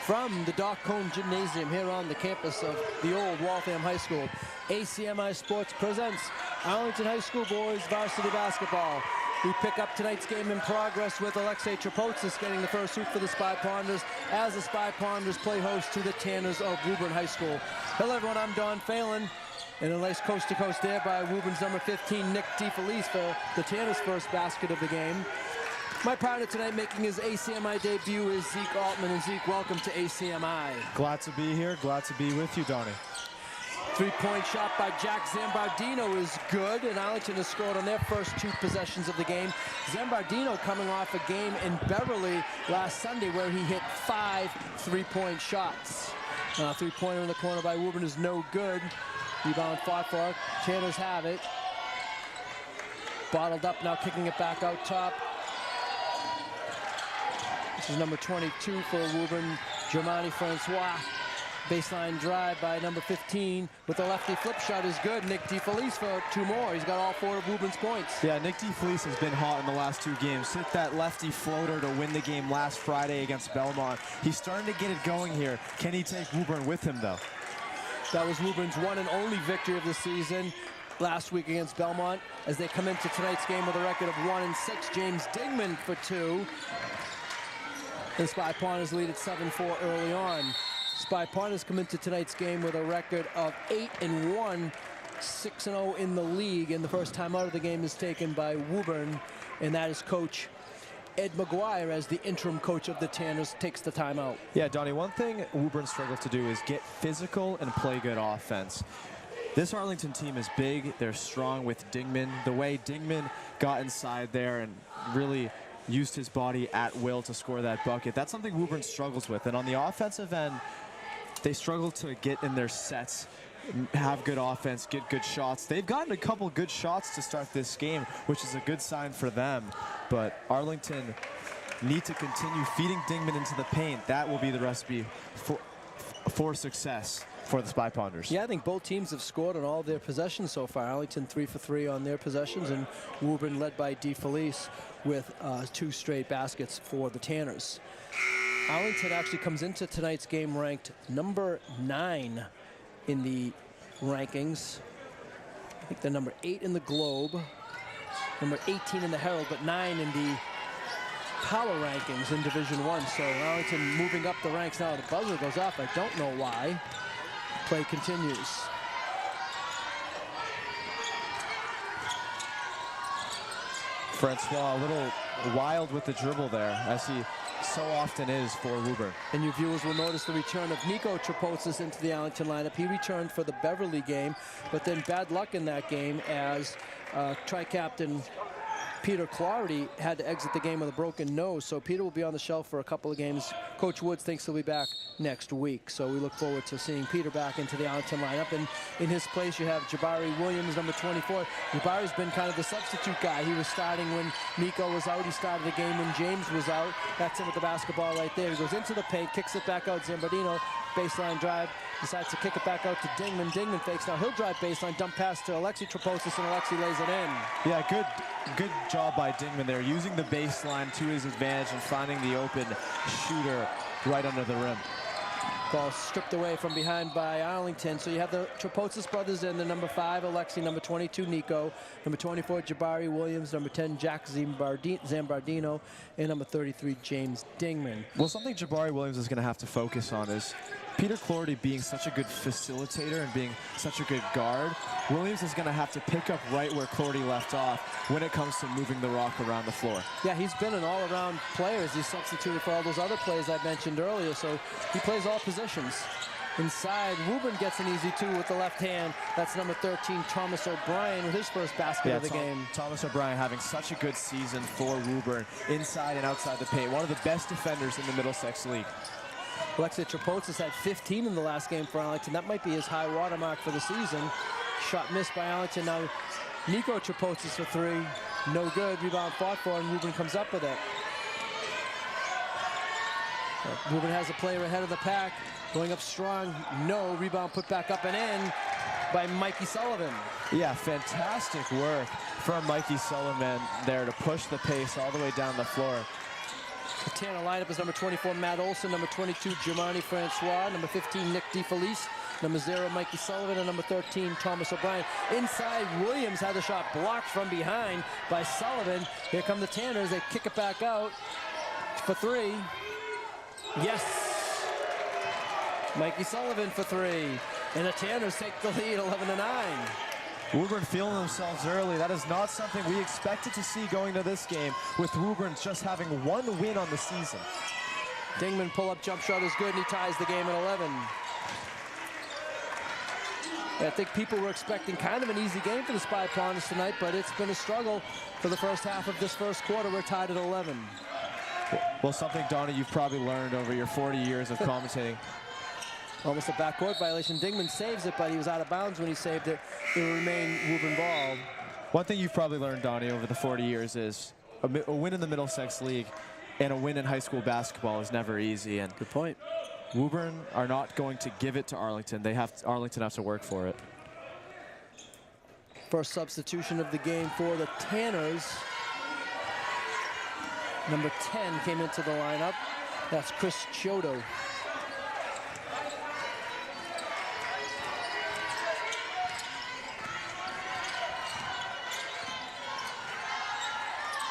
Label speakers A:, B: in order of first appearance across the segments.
A: From the Doc Cone Gymnasium here on the campus of the old Waltham High School, ACMi Sports presents Arlington High School Boys Varsity Basketball. We pick up tonight's game in progress with Alexei Trapotsis getting the first hoop for the Spy Ponders as the Spy Ponders play host to the Tanners of Woburn High School. Hello everyone, I'm Don Phelan. And a nice coast-to-coast there by Woburn's number 15, Nick DeFelice, for the Tanners' first basket of the game. My partner tonight making his ACMi debut is Zeke Altman. And Zeke, welcome to ACMi.
B: Glad to be here. Glad to be with you, Donnie.
A: Three-point shot by Jack Zambardino is good, and Arlington has scored on their first two possessions of the game. Zambardino coming off a game in Beverly last Sunday where he hit 5 three-point shots. Three-pointer in the corner by Woburn is no good. Rebound fought for. Tanners have it. Bottled up now, kicking it back out top. This is number 22 for Woburn, Germani Francois. Baseline drive by number 15 with the lefty flip shot is good. Nick DeFelice for two more. He's got all 4 of Woburn's points.
B: Yeah, Nick DeFelice has been hot in the last 2 games. Hit that lefty floater to win the game last Friday against Belmont. He's starting to get it going here. Can he take Woburn with him, though?
A: That was Woburn's one and only victory of the season last week against Belmont as they come into tonight's game with a record of 1-6. James Dingman for 2. The Spy Ponders lead at 7-4 early on. Spy Ponders come into tonight's game with a record of 8-1, 6-0 in the league, and the first time out of the game is taken by Woburn, and that is Coach Ed McGuire, as the interim coach of the Tanners, takes the timeout.
B: Yeah, Donnie, one thing Woburn struggled to do is get physical and play good offense. This Arlington team is big. They're strong with Dingman. The way Dingman got inside there and really used his body at will to score that bucket, that's something Woburn struggles with. And on the offensive end, they struggle to get in their sets, have good offense, get good shots. They've gotten a couple good shots to start this game, which is a good sign for them. But Arlington need to continue feeding Dingman into the paint. That will be the recipe for success for the Spy Ponders.
A: Yeah, I think both teams have scored on all of their possessions so far. Arlington 3 for 3 on their possessions, and Woburn led by DeFelice with 2 straight baskets for the Tanners. Arlington actually comes into tonight's game ranked number 9 in the rankings. I think they're number 8 in the Globe, number 18 in the Herald, but 9 in the power rankings in Division 1. So Arlington moving up the ranks now. The buzzer goes off. I don't know why. Play continues.
B: Francois a little wild with the dribble there, as he so often is for Woburn. And
A: your viewers will notice the return of Nico Trapotsis into the Arlington lineup. He returned for the Beverly game, but then bad luck in that game as tri-captain Peter Clarity had to exit the game with a broken nose. So Peter will be on the shelf for a couple of games. Coach Woods thinks he'll be back next week. So we look forward to seeing Peter back into the Arlington lineup. And in his place, you have Jabari Williams, number 24. Jabari's been kind of the substitute guy. He was starting when Nico was out. He started the game when James was out. That's him with the basketball right there. He goes into the paint, kicks it back out. Zambardino, baseline drive, decides to kick it back out to Dingman. Dingman fakes. Now he'll drive baseline, dump pass to Alexei Trapotsis, and Alexei lays it in.
B: Yeah, good job by Dingman there, using the baseline to his advantage and finding the open shooter right under the rim.
A: Ball stripped away from behind by Arlington. So you have the Trapotsis brothers in, the number 5, Alexei, number 22, Nico, number 24, Jabari Williams, number 10, Jack Zambardino, and number 33, James Dingman.
B: Well, something Jabari Williams is going to have to focus on is Peter Clarity being such a good facilitator and being such a good guard. Williams is going to have to pick up right where Clarity left off when it comes to moving the rock around the floor.
A: Yeah, he's been an all-around player as he's substituted for all those other plays I mentioned earlier, so he plays all positions. Inside, Woburn gets an easy 2 with the left hand. That's number 13, Thomas O'Brien, with his first basket of the game.
B: Thomas O'Brien having such a good season for Woburn, inside and outside the paint. One of the best defenders in the Middlesex League.
A: Alexei Trapotsis had 15 in the last game for Arlington. That might be his high watermark for the season. Shot missed by Arlington. Now Nico Trapotsis for 3. No good. Rebound fought for, and Woburn comes up with it. Woburn has a player ahead of the pack. Going up strong. No. Rebound put back up and in by Mikey Sullivan.
B: Yeah, fantastic work from Mikey Sullivan there to push the pace all the way down the floor.
A: The Tanner lineup is number 24, Matt Olson, number 22, Germani Francois, number 15, Nick DeFelice, number 0, Mikey Sullivan, and number 13, Thomas O'Brien. Inside, Williams had the shot blocked from behind by Sullivan. Here come the Tanners. They kick it back out for 3. Yes! Mikey Sullivan for 3. And the Tanners take the lead, 11-9.
B: Woburn feeling themselves early. That is not something we expected to see going to this game, with Woburn just having 1 win on the season.
A: Dingman pull-up jump shot is good, and he ties the game at 11. I think people were expecting kind of an easy game for the Spy Ponders tonight, but it's been a struggle for the first half of this first quarter. We're tied at 11.
B: Well, something, Donnie, you've probably learned over your 40 years of commentating.
A: Almost a backcourt violation. Dingman saves it, but he was out of bounds when he saved it. It will remain Woburn ball.
B: One thing you've probably learned, Donnie, over the 40 years is a win in the Middlesex League and a win in high school basketball is never easy. And
A: good point.
B: Woburn are not going to give it to Arlington. Arlington has to work for it.
A: First substitution of the game for the Tanners. Number 10 came into the lineup. That's Chris Chiodo.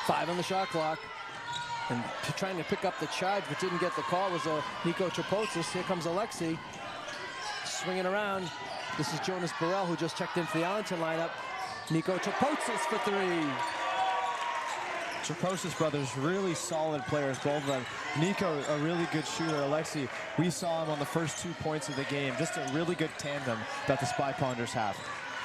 A: Five on the shot clock. And trying to pick up the charge, but didn't get the call, was Nico Trapotsis. Here comes Alexi. Swinging around. This is Jonas Burrell, who just checked into the Arlington lineup. Nico Trapotsis for 3.
B: Trapotsis brothers, really solid players, both of them. Nico, a really good shooter. Alexi, we saw him on the first 2 points of the game. Just a really good tandem that the Spy Ponders have.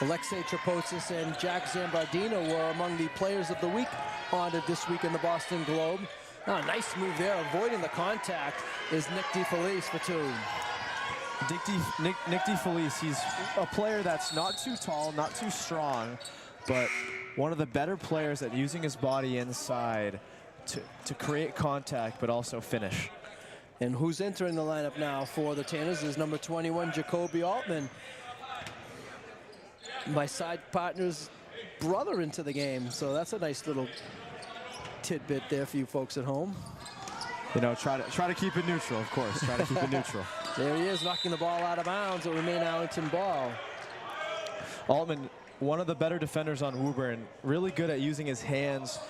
A: Alexei Trapotsis and Jack Zambardino were among the players of the week honored this week in the Boston Globe. Oh, nice move there, avoiding the contact is Nick DeFelice for 2.
B: Nick DeFelice, he's a player that's not too tall, not too strong, but one of the better players at using his body inside to create contact, but also finish.
A: And who's entering the lineup now for the Tanners is number 21, Jacoby Altman. My side partner's brother into the game, so that's a nice little tidbit there for you folks at home.
B: You know, try to keep it neutral, of course. Try to keep it neutral.
A: There he is, knocking the ball out of bounds. It will remain Arlington ball.
B: Altman, one of the better defenders on Woburn, really good at using his hands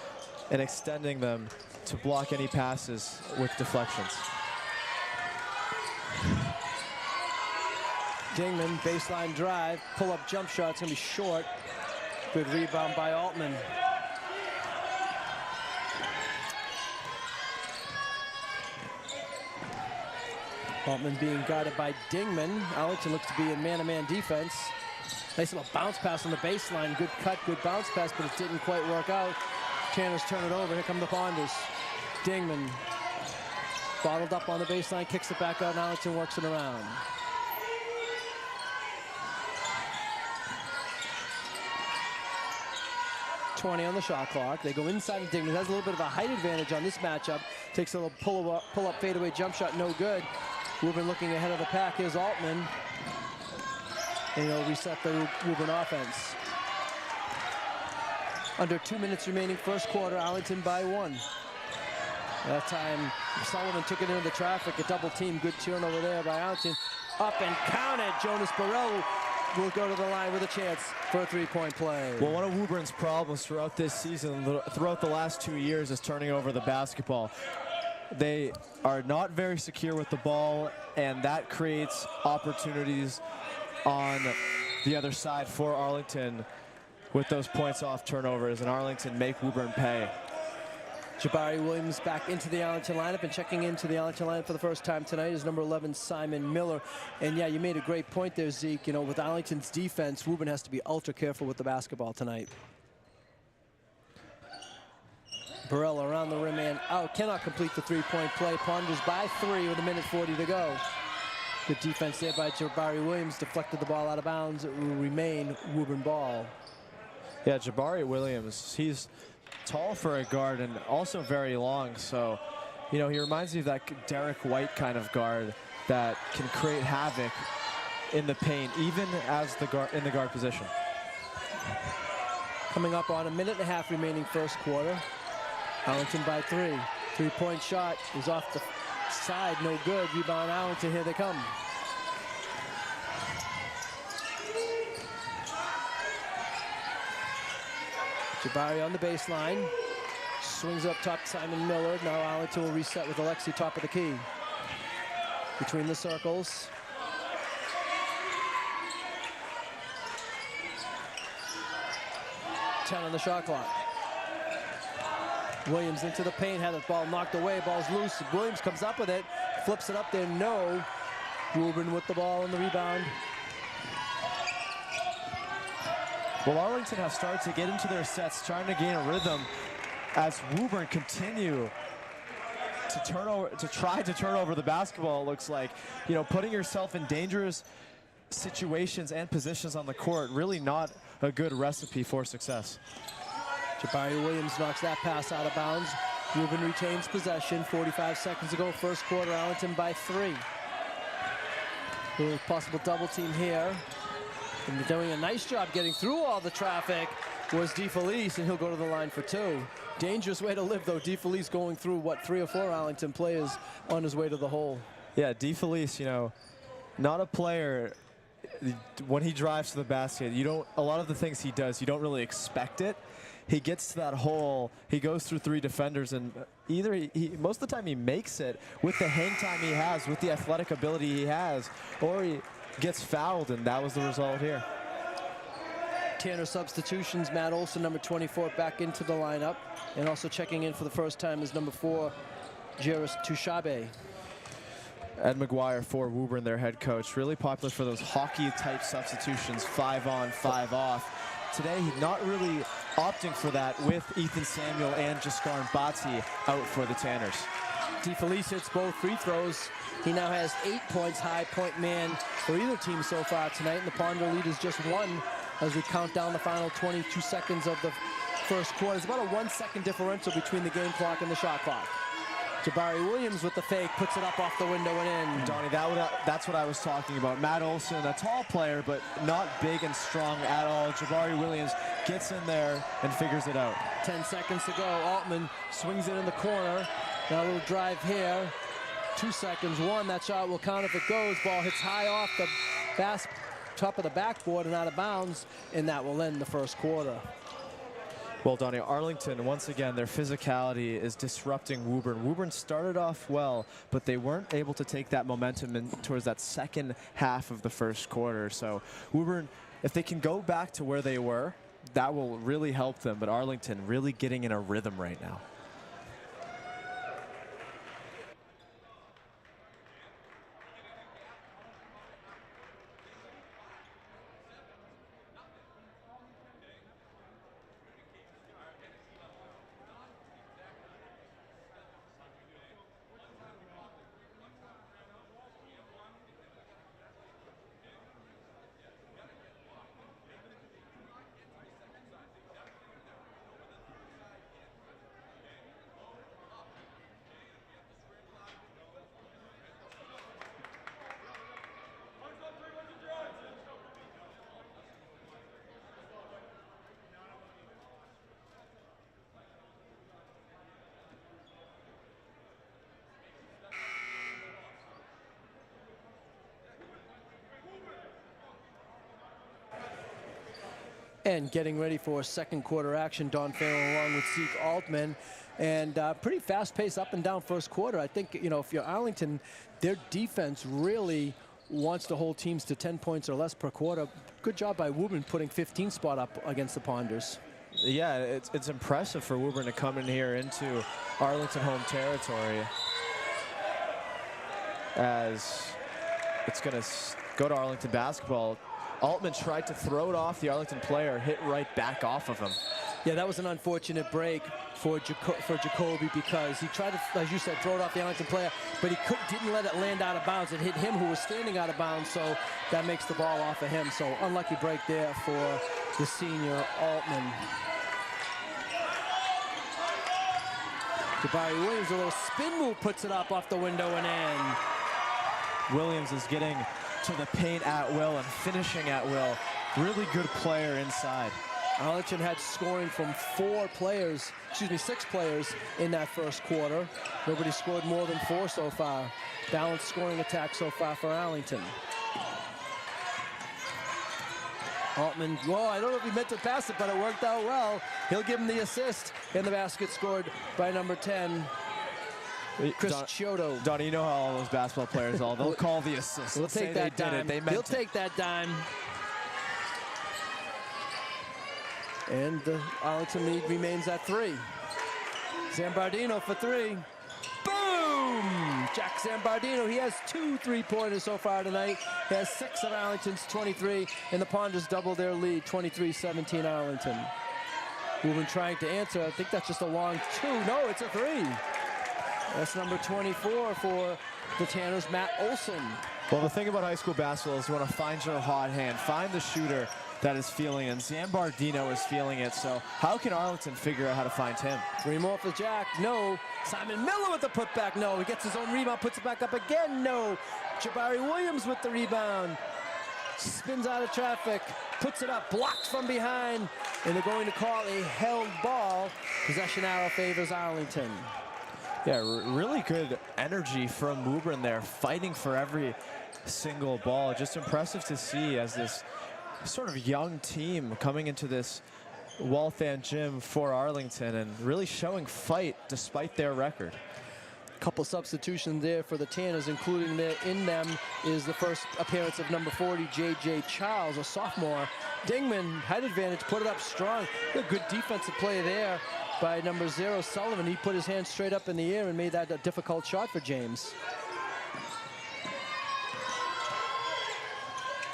B: and extending them to block any passes with deflections.
A: Dingman, baseline drive, pull-up jump shot. It's going to be short. Good rebound by Altman. Altman being guarded by Dingman. Arlington looks to be in man-to-man defense. Nice little bounce pass on the baseline. Good cut, good bounce pass, but it didn't quite work out. Tanners turn it over. Here come the Ponders. Dingman bottled up on the baseline, kicks it back out, and Arlington works it around. On the shot clock. They go inside of Dingman. Has a little bit of a height advantage on this matchup. Takes a little pull-up fadeaway jump shot, no good. Woburn looking ahead of the pack. Here's Altman. And he'll reset the Woburn offense. Under 2 minutes remaining first quarter, Arlington by 1. That time, Sullivan took it into the traffic. A double team, good turnover there by Arlington. Up and counted. Jonas Burrell will go to the line with a chance for a three-point play.
B: Well, one of Woburn's problems throughout this season, throughout the last 2 years, is turning over the basketball. They are not very secure with the ball, and that creates opportunities on the other side for Arlington with those points off turnovers, and Arlington make Woburn pay.
A: Jabari Williams back into the Arlington lineup, and checking into the Arlington lineup for the first time tonight is number 11, Simon Miller. And yeah, you made a great point there, Zeke. You know, with Arlington's defense, Woburn has to be ultra careful with the basketball tonight. Burrell around the rim and out, cannot complete the three-point play. Ponders by 3 with 1:40 to go. Good defense there by Jabari Williams, deflected the ball out of bounds. It will remain Woburn ball.
B: Yeah, Jabari Williams, he's tall for a guard and also very long, so you know, he reminds me of that Derek White kind of guard that can create havoc in the paint, even as the guard in the guard position.
A: Coming up on 1.5 minutes remaining first quarter. Arlington by 3. Three-point shot is off the side, no good. Rebound Arlington, here they come. Jabari on the baseline. Swings up top, Simon Miller. Now Arlington will reset with Alexi top of the key. Between the circles. Ten on the shot clock. Williams into the paint, had the ball knocked away, ball's loose. Williams comes up with it, flips it up there, no. Woburn with the ball and the rebound.
B: Well, Arlington has started to get into their sets, trying to gain a rhythm as Woburn continue to try to turn over the basketball. It looks like, you know, putting yourself in dangerous situations and positions on the court, really not a good recipe for success.
A: Jabari Williams knocks that pass out of bounds. Woburn retains possession. 45 seconds to go, first quarter, Arlington by 3. A little possible double team here. And doing a nice job getting through all the traffic was DeFelice, and he'll go to the line for 2. Dangerous way to live, though. DeFelice going through, what, 3 or 4 Arlington players on his way to the hole.
B: Yeah, DeFelice, you know, not a player, when he drives to the basket, a lot of the things he does, you don't really expect it. He gets to that hole, he goes through 3 defenders, and either most of the time he makes it with the hang time he has, with the athletic ability he has, or he gets fouled, and that was the result here.
A: Tanner substitutions. Matt Olson, number 24, back into the lineup. And also checking in for the first time is number 4, Jairus Tushabe.
B: Ed McGuire for Woburn, their head coach. Really popular for those hockey-type substitutions, 5 on, 5 off. Today, not really opting for that with Ethan Samuel and Jaskarn Batsi out for the Tanners.
A: DeFelice hits both free throws. He now has 8 points, high point man for either team so far tonight. And the Ponder lead is just 1 as we count down the final 22 seconds of the first quarter. It's about a 1-second differential between the game clock and the shot clock. Jabari Williams with the fake, puts it up off the window and in.
B: Donnie, that's what I was talking about. Matt Olson, a tall player, but not big and strong at all. Jabari Williams gets in there and figures it out.
A: 10 seconds to go. Altman swings it in the corner. Now a little drive here. 2 seconds. 1, that shot will count if it goes. Ball hits high off the top of the backboard and out of bounds, and that will end the first quarter.
B: Well, Donnie, Arlington, once again, their physicality is disrupting Woburn. Woburn started off well, but they weren't able to take that momentum towards that second half of the first quarter. So Woburn, if they can go back to where they were, that will really help them. But Arlington really getting in a rhythm right now.
A: And getting ready for second quarter action, Don Farrell along with Zeke Altman. And pretty fast pace up and down first quarter. I think, you know, if you're Arlington, their defense really wants to hold teams to 10 points or less per quarter. Good job by Woburn putting 15 spot up against the Ponders.
B: Yeah, it's impressive for Woburn to come in here into Arlington home territory, as it's going to go to Arlington basketball. Altman tried to throw it off the Arlington player, hit right back off of him.
A: Yeah, that was an unfortunate break for Jacoby, because he tried to, as you said, throw it off the Arlington player, but he didn't let it land out of bounds. It hit him, who was standing out of bounds, so that makes the ball off of him. So unlucky break there for the senior Altman. Jabari Williams, a little spin move, puts it up off the window and in.
B: Williams is getting to the paint at will and finishing at will. Really good player inside.
A: Arlington had scoring from 6 players in that first quarter. Nobody scored more than 4 so far. Balanced scoring attack so far for Arlington. Altman, whoa, I don't know if he meant to pass it, but it worked out well. He'll give him the assist, and the basket scored by number 10, Chris Chiodo.
B: Donnie, you know how all those basketball players they'll call the assist.
A: We'll take that dime. He'll take that dime. And the Arlington lead remains at 3. Zambardino for 3. Boom! Jack Zambardino, he has 2 3-pointers so far tonight. He has 6 of Arlington's 23, and the Ponders double their lead, 23-17 Arlington. Woburn trying to answer. I think that's just a long 2. No, it's a 3. That's number 24 for the Tanners, Matt Olson.
B: Well, the thing about high school basketball is you want to find your hot hand, find the shooter that is feeling it, and Zambardino is feeling it. So how can Arlington figure out how to find him? 3
A: more for Jack. No. Simon Miller with the putback. No. He gets his own rebound, puts it back up again. No. Jabari Williams with the rebound. Spins out of traffic, puts it up, blocked from behind, and they're going to call a held ball. Possession arrow favors Arlington.
B: Yeah, really good energy from Woburn there, fighting for every single ball. Just impressive to see as this sort of young team coming into this Waltham gym for Arlington and really showing fight despite their record.
A: Couple substitutions there for the Tanners, including in them is the first appearance of number 40, J.J. Charles, a sophomore. Dingman, height advantage, put it up strong. A good defensive play there by number 0, Sullivan. He put his hand straight up in the air and made that a difficult shot for James.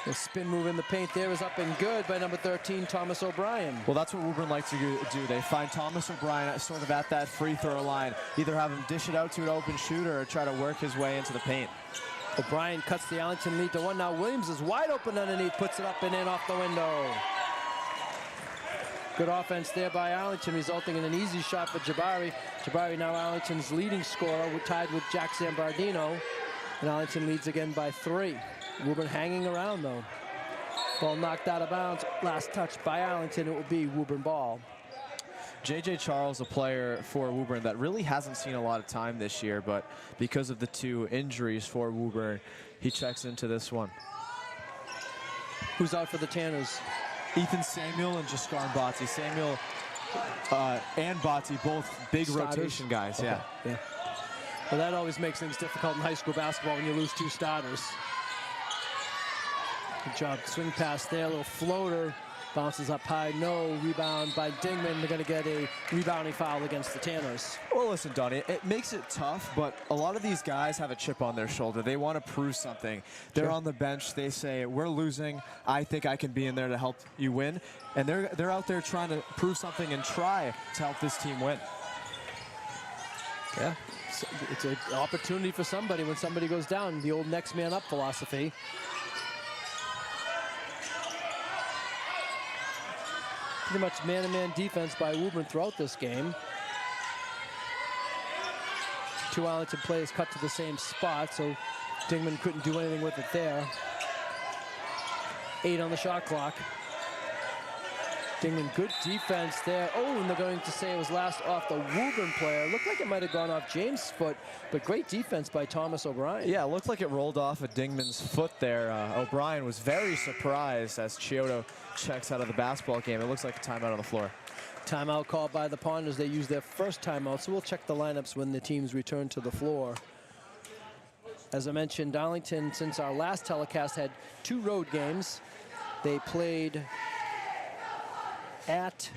A: The spin move in the paint there is up and good by number 13, Thomas O'Brien.
B: Well, that's what Woburn likes to do. They find Thomas O'Brien sort of at that free throw line. Either have him dish it out to an open shooter or try to work his way into the paint.
A: O'Brien cuts the Arlington lead to 1. Now Williams is wide open underneath, puts it up and in off the window. Good offense there by Arlington, resulting in an easy shot for Jabari. Jabari now Arlington's leading scorer, tied with Jack Zambardino. And Arlington leads again by 3. Woburn hanging around though. Ball knocked out of bounds. Last touch by Arlington. It will be Woburn ball.
B: J.J. Charles, a player for Woburn that really hasn't seen a lot of time this year, but because of the 2 injuries for Woburn, he checks into this one.
A: Who's out for the Tanners?
B: Ethan Samuel and Jaskar Botsy. Samuel and Botsy, both big
A: starters.
B: Rotation guys.
A: Okay.
B: Yeah.
A: Well, that always makes things difficult in high school basketball when you lose 2 starters. Good job. Swing pass there, a little floater. Bounces up high, no. Rebound by Dingman. They're going to get a rebounding foul against the Tanners.
B: Well, listen, Donnie, it makes it tough, but a lot of these guys have a chip on their shoulder. They want to prove something. They're on the bench. They say, we're losing. I think I can be in there to help you win. And they're out there trying to prove something and try to help this team win.
A: Yeah, it's an opportunity for somebody when somebody goes down. The old next man up philosophy. Pretty much man-to-man defense by Woburn throughout this game. 2 Arlington players cut to the same spot, so Dingman couldn't do anything with it there. 8 on the shot clock. Dingman, good defense there. Oh, and they're going to say it was last off the Woburn player. Looked like it might have gone off James' foot, but great defense by Thomas O'Brien.
B: Yeah, it looked like it rolled off of Dingman's foot there. O'Brien was very surprised as Chiodo checks out of the basketball game. It looks like a timeout on the floor.
A: Timeout called by the Ponders. They used their first timeout, so we'll check the lineups when the teams return to the floor. As I mentioned, Arlington, since our last telecast, had 2 road games. They played at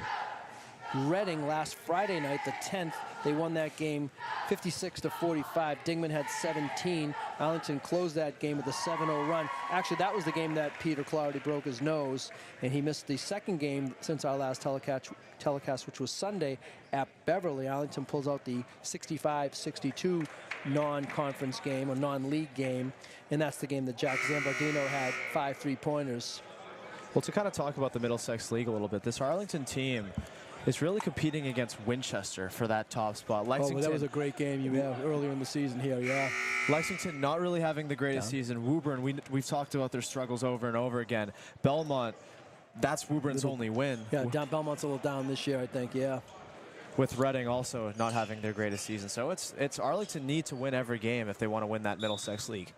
A: Reading last Friday night, the 10th. They won that game 56-45. Dingman had 17. Arlington closed that game with a 7-0 run. Actually, that was the game that Peter Clarity broke his nose, and he missed the second game since our last telecast, which was Sunday at Beverly. Arlington pulls out the 65-62 non-conference game or non-league game, and that's the game that Jack Zambardino had 5 3-pointers.
B: Well, to kind of talk about the Middlesex League a little bit, this Arlington team is really competing against Winchester for that top spot. Lexington,
A: that was a great game you had earlier in the season here, yeah.
B: Lexington not really having the greatest season. Woburn, we've talked about their struggles over and over again. Belmont that's Woburn's only win.
A: Yeah, Belmont's a little down this year, I think, yeah.
B: With Reading also not having their greatest season. So it's Arlington need to win every game if they want to win that Middlesex League.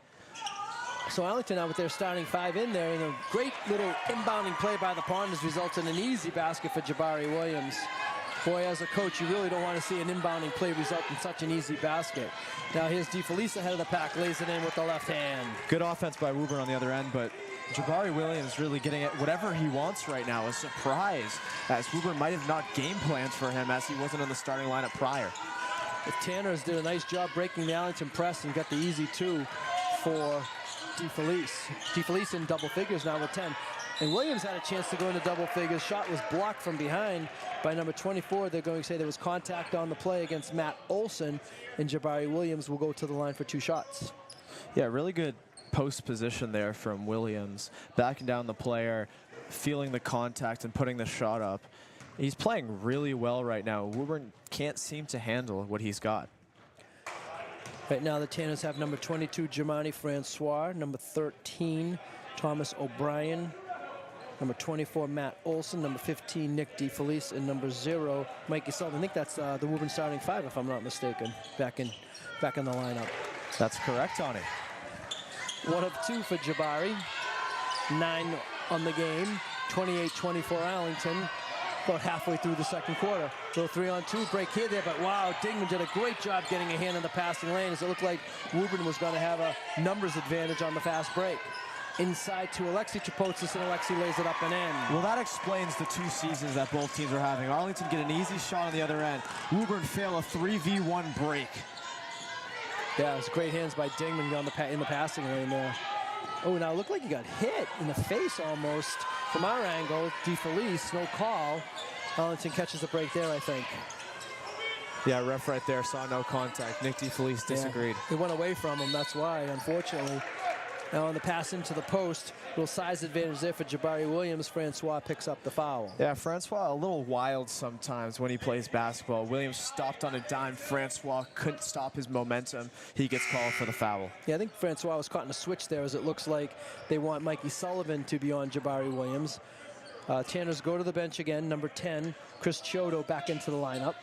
A: So Arlington now with their starting 5 in there, and a great little inbounding play by the Ponders results in an easy basket for Jabari Williams. Boy, as a coach, you really don't want to see an inbounding play result in such an easy basket. Now here's DeFelice ahead of the pack, lays it in with the left hand.
B: Good offense by Woburn on the other end, but Jabari Williams really getting it whatever he wants right now. A surprise, as Woburn might have not game plans for him as he wasn't on the starting lineup prior.
A: The Tanners did a nice job breaking the Arlington press and got the easy 2 for DeFelice. DeFelice in double figures now with 10. And Williams had a chance to go into double figures. Shot was blocked from behind by number 24. They're going to say there was contact on the play against Matt Olson, and Jabari Williams will go to the line for 2 shots.
B: Yeah, really good post position there from Williams. Backing down the player, feeling the contact and putting the shot up. He's playing really well right now. Woburn can't seem to handle what he's got.
A: Right now the Tanners have number 22, Germani Francois, number 13, Thomas O'Brien, number 24, Matt Olson, number 15, Nick DeFelice, and number 0, Mikey Sullivan. I think that's the Woburn starting 5, if I'm not mistaken, back in the lineup.
B: That's correct, Tony.
A: 1 of 2 for Jabari, 9 on the game, 28-24 Arlington. About halfway through the second quarter. Little 3-on-2 break here there, but wow, Dingman did a great job getting a hand in the passing lane as it looked like Woburn was going to have a numbers advantage on the fast break. Inside to Alexi Chapotsis, and Alexi lays it up and in.
B: Well, that explains the 2 seasons that both teams are having. Arlington get an easy shot on the other end. Woburn fail a 3v1 break.
A: Yeah, it was great hands by Dingman on in the passing lane there. Oh, now it looked like he got hit in the face almost. From our angle, DeFelice, no call. Arlington catches the break there, I think.
B: Yeah, ref right there saw no contact. Nick DeFelice disagreed.
A: Yeah, it went away from him, that's why, unfortunately. Now on the pass into the post, little size advantage there for Jabari Williams. Francois picks up the foul.
B: Yeah, Francois a little wild sometimes when he plays basketball. Williams stopped on a dime. Francois couldn't stop his momentum. He gets called for the foul.
A: Yeah, I think Francois was caught in a switch there, as it looks like they want Mikey Sullivan to be on Jabari Williams. Tanners go to the bench again. Number 10, Chris Chiodo back into the lineup.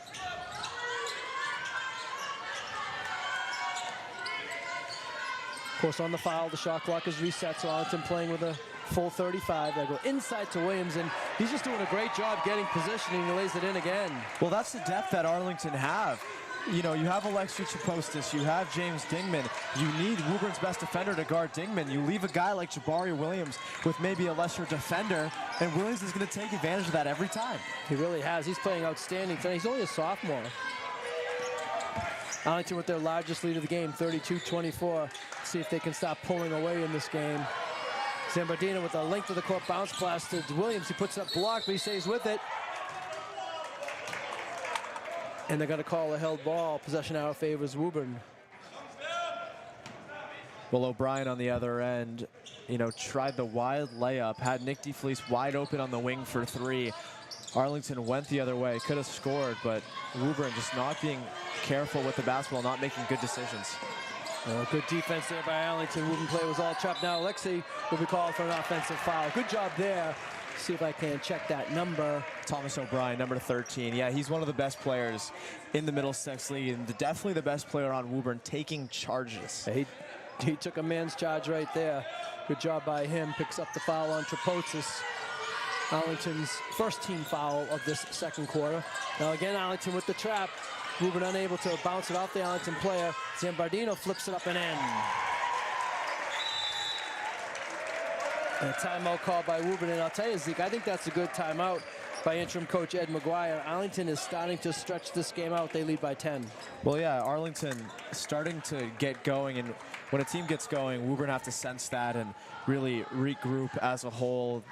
A: Of course, on the foul, the shot clock is reset, so Arlington playing with a full 35. They go inside to Williams, and he's just doing a great job getting positioning. He lays it in again.
B: Well, that's the depth that Arlington have. You know, you have Alexi Chapostis, you have James Dingman. You need Woburn's best defender to guard Dingman. You leave a guy like Jabari Williams with maybe a lesser defender, and Williams is going to take advantage of that every time.
A: He really has. He's playing outstanding tonight. He's only a sophomore. Arlington with their largest lead of the game, 32-24. See if they can stop pulling away in this game. Zambardino with the length of the court bounce blast to Williams. He puts up block, but he stays with it. And they're going to call a held ball. Possession arrow favors Woburn.
B: Well, O'Brien on the other end, you know, tried the wild layup, had Nick DeFelice wide open on the wing for 3. Arlington went the other way, could have scored, but Woburn just not being careful with the basketball, not making good decisions.
A: Good defense there by Arlington. Woburn play was all chopped. Now Alexi will be called for an offensive foul. Good job there. See if I can check that number.
B: Thomas O'Brien, number 13. Yeah, he's one of the best players in the Middlesex League, and definitely the best player on Woburn, taking charges.
A: He took a man's charge right there. Good job by him. Picks up the foul on Trapotsis. Arlington's first team foul of this second quarter. Now again, Arlington with the trap. Woburn unable to bounce it off the Arlington player. Zambardino flips it up and in. And a timeout called by Woburn. And I'll tell you, Zeke, I think that's a good timeout by interim coach Ed McGuire. Arlington is starting to stretch this game out. They lead by 10.
B: Well, yeah, Arlington starting to get going, and when a team gets going, Woburn have to sense that and really regroup as a whole.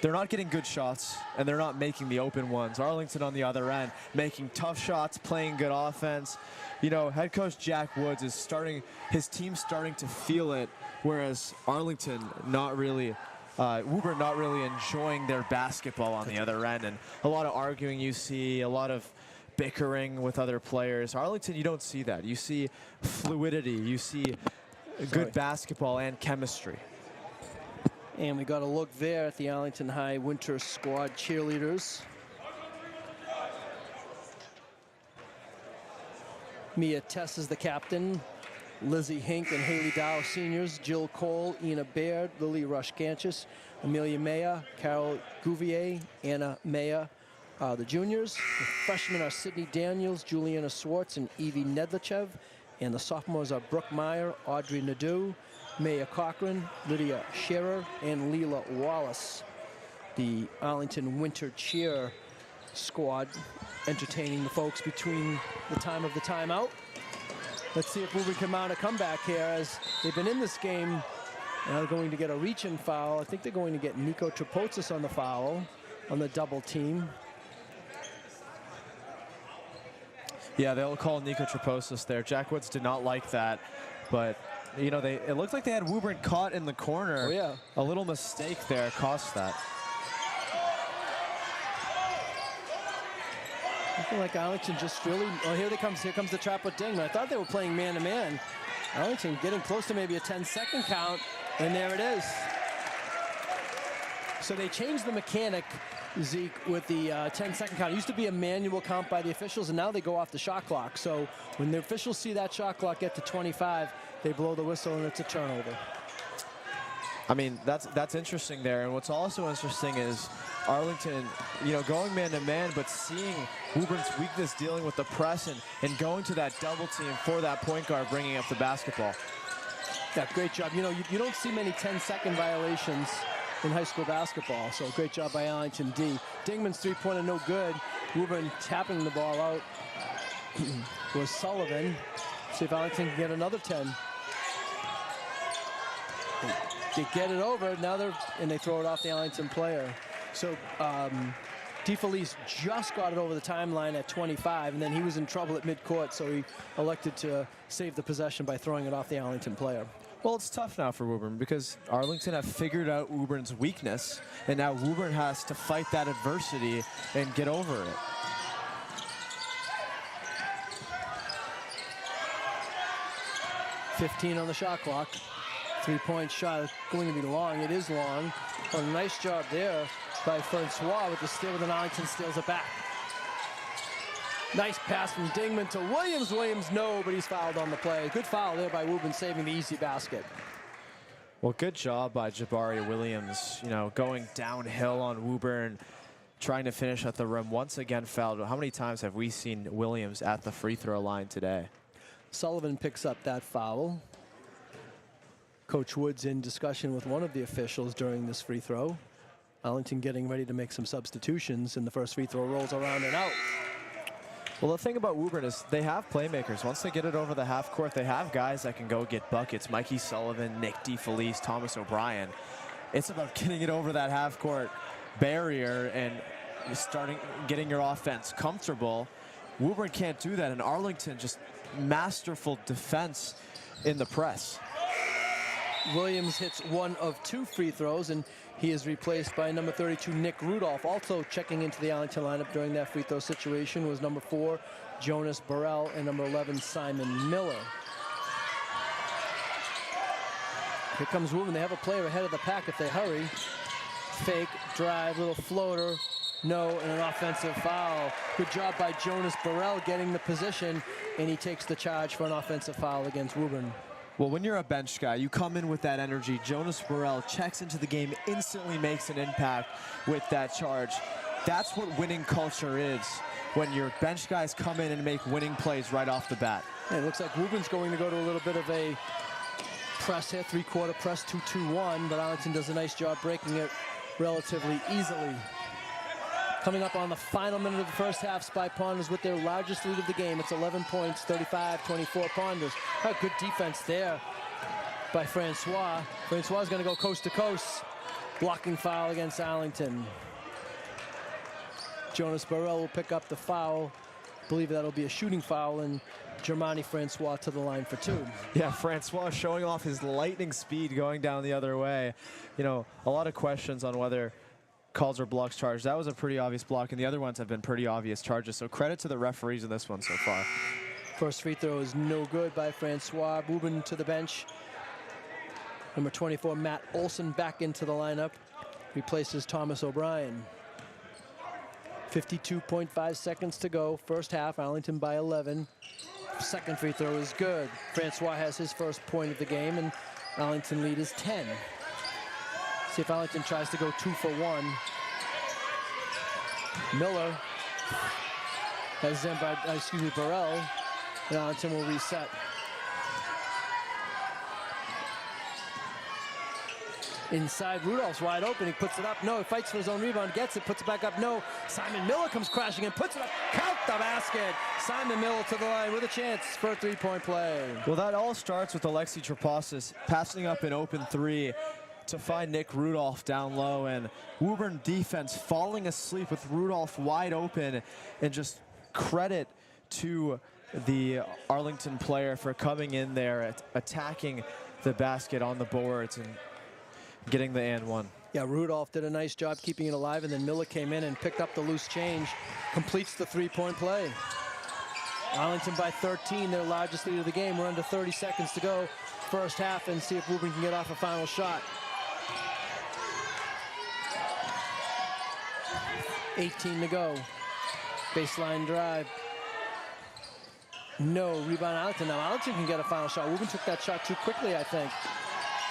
B: They're not getting good shots, and they're not making the open ones. Arlington on the other end, making tough shots, playing good offense. You know, head coach Jack Woods is starting, his team's starting to feel it, whereas Arlington not really, Woburn not really enjoying their basketball on the other end. And a lot of arguing you see, a lot of bickering with other players. Arlington, you don't see that. You see fluidity, you see good basketball and chemistry.
A: And we got a look there at the Arlington High Winter Squad cheerleaders. Mia Tess is the captain. Lizzie Hink and Haley Dow seniors. Jill Cole, Ina Baird, Lily Rush-Ganchis, Amelia Maya, Carol Gouvier, Anna Maya, the juniors. The freshmen are Sydney Daniels, Juliana Swartz, and Evie Nedlichev. And the sophomores are Brooke Meyer, Audrey Nadeau, Maya Cochran, Lydia Scherer, and Leela Wallace. The Arlington Winter Cheer squad entertaining the folks between the time of the timeout. Let's see if Woburn can mount a comeback here, as they've been in this game. Now they're going to get a reach-in foul. I think they're going to get Nico Trapotsis on the foul on the double team.
B: Yeah, they'll call Nico Trapotsis there. Jack Woods did not like that, but you know, it looked like they had Woburn caught in the corner.
A: Oh, yeah.
B: A little mistake there cost that.
A: I feel like Arlington just really, oh, here comes the trap with Dingman. I thought they were playing man-to-man. Arlington getting close to maybe a 10-second count, and there it is. So they changed the mechanic, Zeke, with the 10-second count. It used to be a manual count by the officials, and now they go off the shot clock. So when the officials see that shot clock get to 25, they blow the whistle, and it's a turnover.
B: I mean, that's interesting there. And what's also interesting is Arlington, you know, going man-to-man, but seeing Woburn's weakness dealing with the press and going to that double team for that point guard bringing up the basketball.
A: Yeah, great job. You know, you don't see many 10-second violations in high school basketball, so great job by Arlington D. Dingman's three-pointer no good. Woburn tapping the ball out was Sullivan. See if Arlington can get another 10. They get it over, now they throw it off the Arlington player. So DeFelice just got it over the timeline at 25, and then he was in trouble at midcourt, so he elected to save the possession by throwing it off the Arlington player.
B: Well, it's tough now for Woburn because Arlington have figured out Woburn's weakness, and now Woburn has to fight that adversity and get over it.
A: .15 on the shot clock. Three-point shot going to be long. It is long. But a nice job there by Francois with the steal, and then Arlington steals it back. Nice pass from Dingman to Williams. Williams, no, but he's fouled on the play. Good foul there by Woburn, saving the easy basket.
B: Well, good job by Jabari Williams, you know, going downhill on Woburn, trying to finish at the rim. Once again fouled. How many times have we seen Williams at the free throw line today?
A: Sullivan picks up that foul. Coach Woods in discussion with one of the officials during this free throw. Arlington getting ready to make some substitutions, and the first free throw rolls around and out.
B: Well, the thing about Woburn is they have playmakers. Once they get it over the half court, they have guys that can go get buckets. Mikey Sullivan, Nick DeFelice, Thomas O'Brien. It's about getting it over that half court barrier and getting your offense comfortable. Woburn can't do that, and Arlington just masterful defense in the press.
A: Williams hits one of two free throws, and he is replaced by number 32, Nick Rudolph. Also checking into the Arlington lineup during that free throw situation was number 4, Jonas Burrell, and number 11, Simon Miller. Here comes Woburn. They have a player ahead of the pack if they hurry. Fake, drive, little floater, no, and an offensive foul. Good job by Jonas Burrell getting the position, and he takes the charge for an offensive foul against Woburn.
B: Well, when you're a bench guy, you come in with that energy. Jonas Burrell checks into the game, instantly makes an impact with that charge. That's what winning culture is, when your bench guys come in and make winning plays right off the bat.
A: And it looks like Woburn's going to go to a little bit of a press here, three-quarter press, 2-2-1, but Arlington does a nice job breaking it relatively easily. Coming up on the final minute of the first half, Spy Ponders with their largest lead of the game. It's 11 points, 35-24 Ponders. Oh, good defense there by Francois. Francois is going to go coast to coast. Blocking foul against Arlington. Jonas Burrell will pick up the foul. I believe that'll be a shooting foul, and Germani Francois to the line for 2.
B: Yeah, Francois showing off his lightning speed going down the other way. You know, a lot of questions on whether calls or blocks charged. That was a pretty obvious block, and the other ones have been pretty obvious charges. So credit to the referees in this one so far. First
A: free throw is no good by Francois. Woburn to the bench. Number 24, Matt Olson, back into the lineup. Replaces Thomas O'Brien. 52.5 seconds to go. First half, Arlington by 11. Second free throw is good. Francois has his first point of the game, and Arlington lead is 10. See if Arlington tries to go 2 for 1. Miller has Burrell, and Arlington will reset. Inside, Rudolph's wide open. He puts it up. No, he fights for his own rebound, gets it, puts it back up. No, Simon Miller comes crashing and puts it up. Count the basket. Simon Miller to the line with a chance for a three-point play.
B: Well, that all starts with Alexi Trapasis passing up an open three to find Nick Rudolph down low, and Woburn defense falling asleep with Rudolph wide open, and just credit to the Arlington player for coming in there, attacking the basket on the boards and getting the and one.
A: Yeah, Rudolph did a nice job keeping it alive, and then Miller came in and picked up the loose change, completes the three-point play. Arlington by 13, their largest lead of the game. We're under 30 seconds to go, first half, and see if Woburn can get off a final shot. 18 to go. Baseline drive. No, rebound Arlington. Now Arlington can get a final shot. Woburn took that shot too quickly, I think.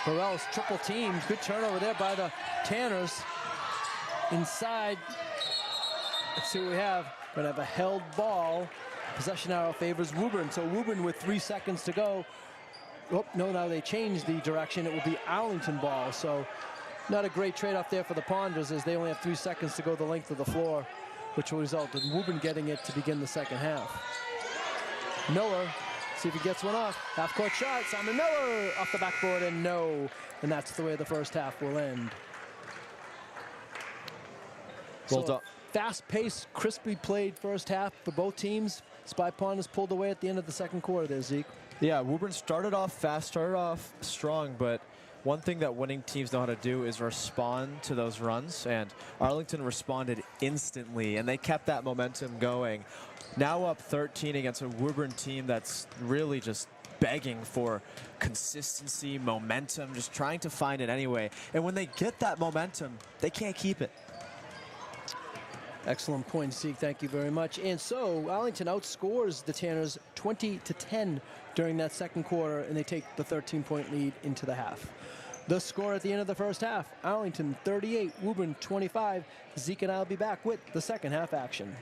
A: Burrell's triple team. Good turnover there by the Tanners. Inside. Let's see what we have. Gonna have a held ball. Possession arrow favors Woburn. So Woburn with 3 seconds to go. Oh, no, now they changed the direction. It will be Arlington ball. So not a great trade-off there for the Ponders, as they only have 3 seconds to go the length of the floor, which will result in Woburn getting it to begin the second half. Miller, see if he gets one off. Half-court shot, Simon Miller off the backboard, and no. And that's the way the first half will end.
B: Well
A: So
B: done.
A: fast-paced, crisply played first half for both teams. Spy Ponders pulled away at the end of the second quarter there, Zeke.
B: Yeah, Woburn started off fast, started off strong, but one thing that winning teams know how to do is respond to those runs, and Arlington responded instantly, and they kept that momentum going. Now up 13 against a Woburn team that's really just begging for consistency, momentum, just trying to find it anyway. And when they get that momentum, they can't keep it.
A: Excellent point, Zeke. Thank you very much. And so Arlington outscores the Tanners 20-10 during that second quarter, and they take the 13-point lead into the half. The score at the end of the first half, Arlington 38, Woburn 25. Zeke and I will be back with the second half action.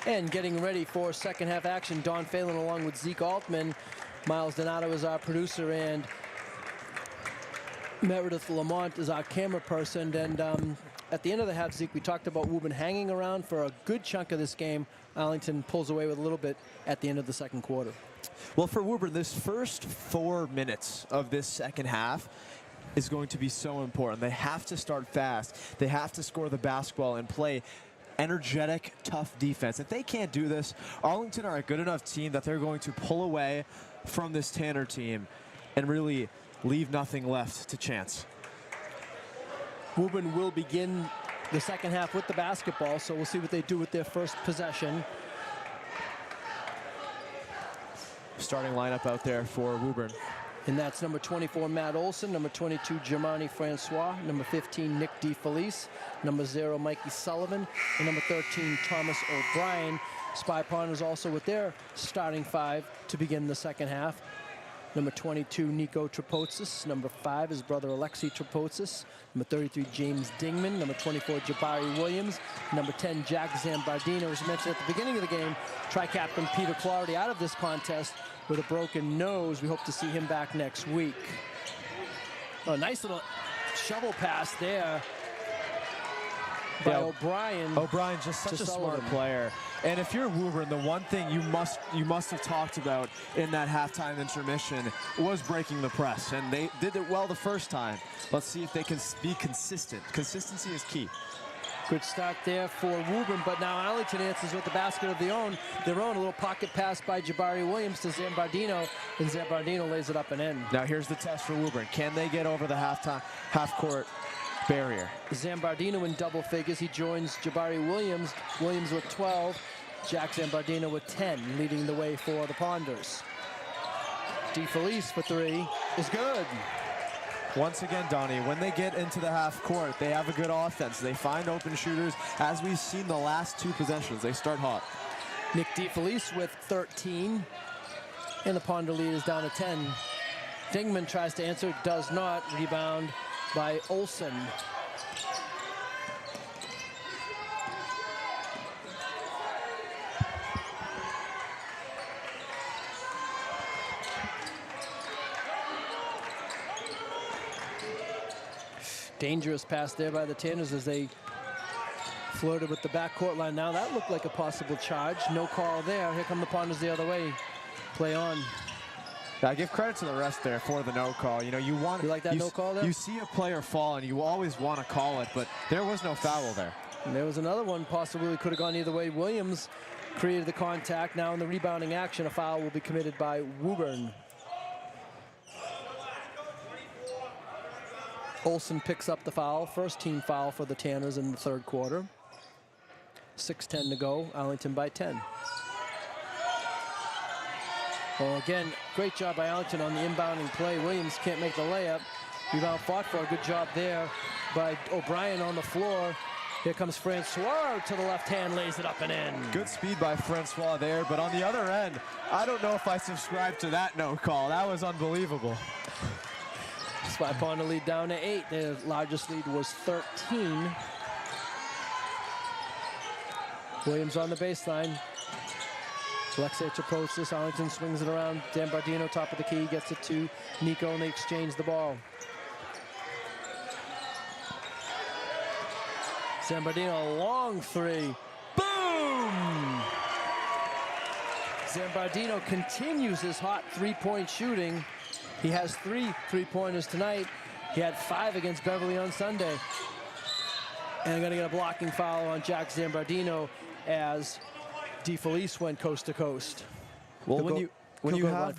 A: And getting ready for second half action, Don Phelan along with Zeke Altman. Miles Donato is our producer, and Meredith Lamont is our camera person. And at the end of the half, Zeke, we talked about Woburn hanging around for a good chunk of this game. Arlington pulls away with a little bit at the end of the second quarter.
B: Well, for Woburn, this first 4 minutes of this second half is going to be so important. They have to start fast. They have to score the basketball and play energetic, tough defense. If they can't do this, Arlington are a good enough team that they're going to pull away from this Tanner team and really leave nothing left to chance.
A: Woburn will begin the second half with the basketball, so we'll see what they do with their first possession.
B: Starting lineup out there for Woburn.
A: And that's number 24, Matt Olson, number 22, Germani Francois, number 15, Nick DeFelice, number 0, Mikey Sullivan, and number 13, Thomas O'Brien. Spy Ponders also with their starting 5 to begin the second half. Number 22, Nico Trapotsis. Number 5, his brother Alexei Trapotsis. Number 33, James Dingman. Number 24, Jabari Williams. Number 10, Jack Zambardino. As mentioned at the beginning of the game, tri-captain Peter Clardy out of this contest with a broken nose. We hope to see him back next week. A nice little shovel pass there by O'Brien.
B: O'Brien, just such a smart player. And if you're Woburn, the one thing you must have talked about in that halftime intermission was breaking the press, and they did it well the first time. Let's see if they can be consistent. Consistency is key.
A: Good start there for Woburn, but now Arlington answers with the basket of their own. A little pocket pass by Jabari Williams to Zambardino, and Zambardino lays it up and in.
B: Now here's the test for Woburn. Can they get over the half-court barrier?
A: Zambardino in double figures. He joins Jabari Williams. Williams with 12. Jack Zambardino with 10, leading the way for the Ponders. DeFelice for 3 is good.
B: Once again, Donnie, when they get into the half court, they have a good offense. They find open shooters. As we've seen the last 2 possessions, they start hot.
A: Nick DeFelice with 13, and the Ponder lead is down to 10. Dingman tries to answer, does not. Rebound by Olson. Dangerous pass there by the Tanners as they flirted with the backcourt line. Now that looked like a possible charge. No call there. Here come the Ponders the other way. Play on.
B: I give credit to the rest there for the no call. You know, you
A: like that no call there?
B: You see a player fall and you always want to call it, but there was no foul there.
A: And there was another one possibly could have gone either way. Williams created the contact. Now in the rebounding action, a foul will be committed by Woburn. Olson picks up the foul. First team foul for the Tanners in the third quarter. 6:10 to go. Arlington by 10. Well, again, great job by Arlington on the inbounding play. Williams can't make the layup. Rebound fought for. A good job there by O'Brien on the floor. Here comes Francois to the left hand, lays it up and in.
B: Good speed by Francois there, but on the other end, I don't know if I subscribe to that no call. That was unbelievable.
A: Spy Ponder lead down to 8. Their largest lead was 13. Williams on the baseline. Alexei Trapotsis, Arlington swings it around. Zambardino, top of the key, gets it to Nico, and they exchange the ball. Zambardino, a long 3. Boom! Zambardino continues his hot 3-point shooting. He has 3 3-pointers tonight. He had 5 against Beverly on Sunday. And they're going to get a blocking foul on Jack Zambardino as DeFelice went coast to coast.
B: Well, when you have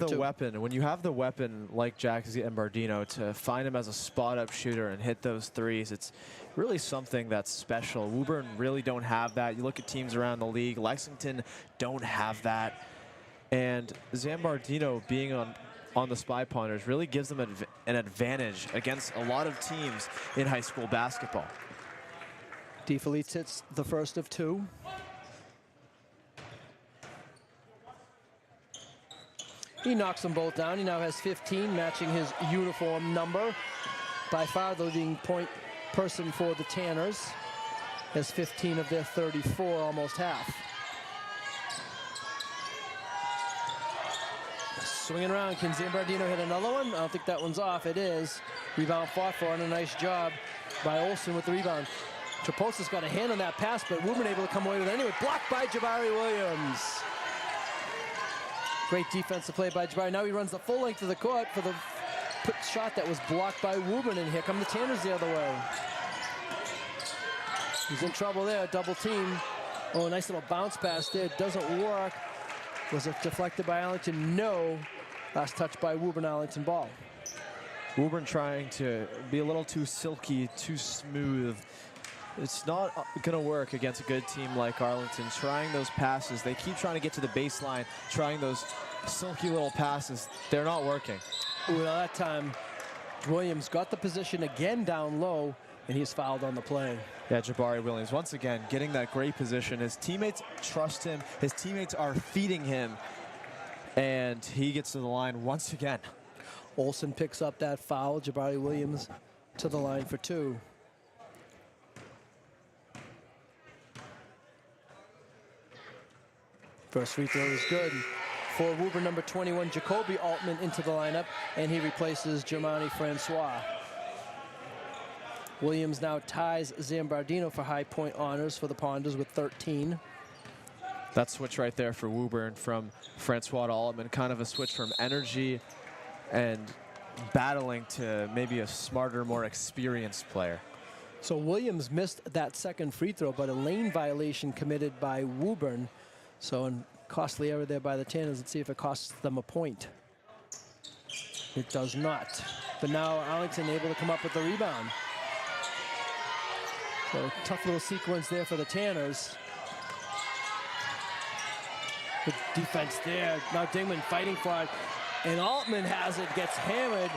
B: the weapon like Jack Zambardino to find him as a spot-up shooter and hit those threes, it's really something that's special. Woburn really don't have that. You look at teams around the league, Lexington don't have that. And Zambardino being on the Spy Ponders really gives them an advantage against a lot of teams in high school basketball.
A: DeFelice hits the first of 2. He knocks them both down. He now has 15, matching his uniform number. By far the leading point person for the Tanners. Has 15 of their 34, almost half. swinging around. Can Zambardino hit another one? I don't think that one's off. It is. Rebound fought for, and a nice job by Olsen with the rebound. Traposa's got a hand on that pass, but Woburn able to come away with it anyway. Blocked by Jabari Williams. Great defensive play by Jabari. Now he runs the full length of the court for the shot that was blocked by Woburn, and here come the Tanners the other way. He's in trouble there, double team. Oh, a nice little bounce pass there. Doesn't work. Was it deflected by Arlington? No. Last touch by Woburn, Arlington ball.
B: Woburn trying to be a little too silky, too smooth. It's not going to work against a good team like Arlington. Trying those passes, they keep trying to get to the baseline, trying those silky little passes. They're not working.
A: Ooh, now that time, Williams got the position again down low, and he's fouled on the play.
B: Yeah, Jabari Williams, once again, getting that great position. His teammates trust him. His teammates are feeding him, and he gets to the line once again.
A: Olsen picks up that foul. Jabari Williams to the line for 2. First free throw is good. For Woburn, number 21, Jacoby Altman into the lineup, and he replaces Germani Francois. Williams now ties Zambardino for high point honors for the Ponders with 13.
B: That switch right there for Woburn from Francois to Altman, kind of a switch from energy and battling to maybe a smarter, more experienced player.
A: So Williams missed that second free throw, but a lane violation committed by Woburn. So a costly error there by the Tanners. Let's see if it costs them a point. It does not. But now Arlington able to come up with the rebound. So tough little sequence there for the Tanners. Good defense there. Now Dingman fighting for it. And Altman has it, gets hammered.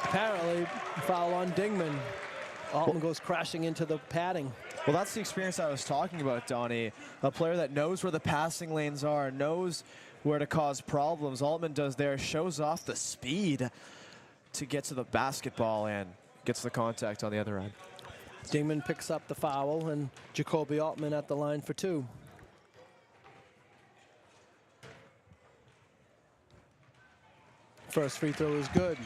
A: Apparently, foul on Dingman. Altman goes crashing into the padding.
B: Well, that's the experience I was talking about, Donnie. A player that knows where the passing lanes are, knows where to cause problems. Altman does there, shows off the speed to get to the basketball and gets the contact on the other end.
A: Dingman picks up the foul, and Jacoby Altman at the line for 2. First free throw is good.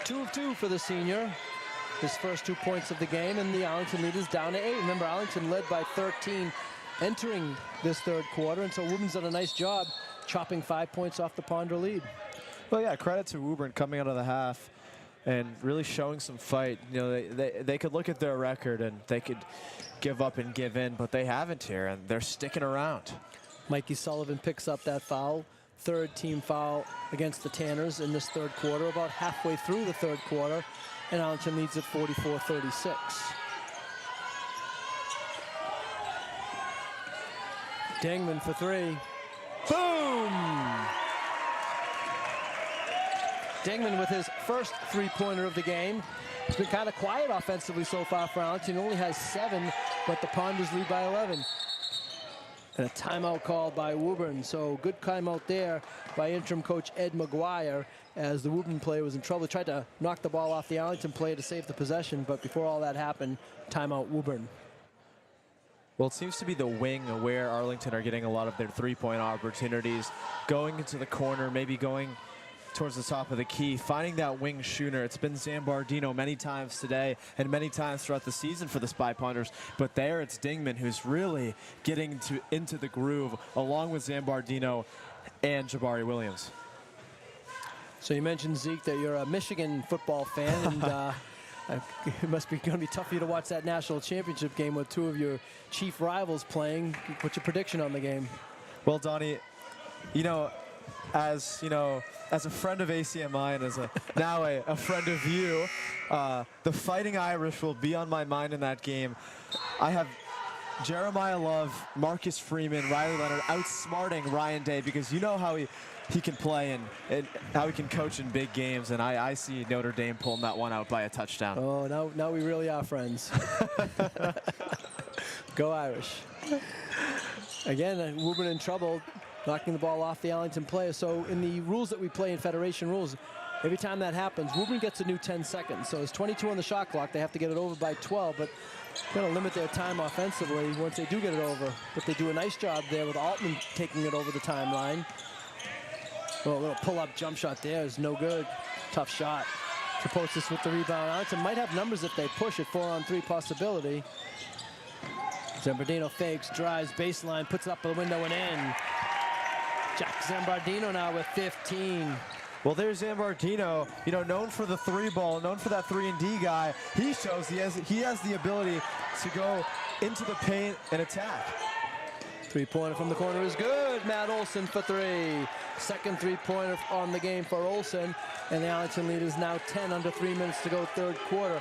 A: Two of 2 for the senior. His first 2 points of the game, and the Arlington lead is down to 8. Remember, Arlington led by 13 entering this third quarter, and so Woburn done a nice job chopping 5 points off the Ponder lead.
B: Well, yeah, credit to Woburn coming out of the half and really showing some fight. You know, they could look at their record and they could give up and give in, but they haven't here, and they're sticking around. Mikey
A: Sullivan picks up that foul. Third team foul against the Tanners in this third quarter, about halfway through the third quarter, and Arlington leads at 44-36. Dingman for 3. Boom! Dingman with his first three-pointer of the game. It's been kind of quiet offensively so far for Arlington. He only has 7, but the Ponders lead by 11. And a timeout called by Woburn. So good timeout there by interim coach Ed McGuire as the Woburn player was in trouble. He tried to knock the ball off the Arlington player to save the possession, but before all that happened, timeout Woburn.
B: Well, it seems to be the wing where Arlington are getting a lot of their three-point opportunities, going into the corner, maybe going towards the top of the key, finding that wing shooter. It's been Zambardino many times today and many times throughout the season for the Spy Ponders, but there it's Dingman who's really getting into the groove along with Zambardino and Jabari Williams.
A: So you mentioned, Zeke, that you're a Michigan football fan, and it must be going to be tough for you to watch that national championship game with 2 of your chief rivals playing. What's your prediction on the game?
B: Well, Donnie, as a friend of ACMi and as now a friend of you, the Fighting Irish will be on my mind in that game. I have Jeremiah Love, Marcus Freeman, Riley Leonard outsmarting Ryan Day, because you know how he can play and how he can coach in big games, and I see Notre Dame pulling that one out by a touchdown.
A: Oh, now we really are friends. Go Irish. Again, Woburn in trouble. knocking the ball off the Arlington player. So in the rules that we play in Federation rules, every time that happens, Woburn gets a new 10 seconds. So it's 22 on the shot clock. They have to get it over by 12, but going to limit their time offensively once they do get it over. But they do a nice job there with Altman taking it over the timeline. Oh, a little pull-up jump shot there is no good. Tough shot. Traposis with the rebound. Arlington might have numbers if they push it. 4-on-3 possibility. Zambardino fakes, drives, baseline, puts it up the window and in. Jack Zambardino now with 15.
B: Well, there's Zambardino, you know, known for the 3-ball, known for that 3-and-D guy. He shows he has the ability to go into the paint and attack.
A: Three-pointer from the corner is good. Matt Olson for 3. Second three-pointer on the game for Olson. And the Arlington lead is now 10, under 3 minutes to go, third quarter.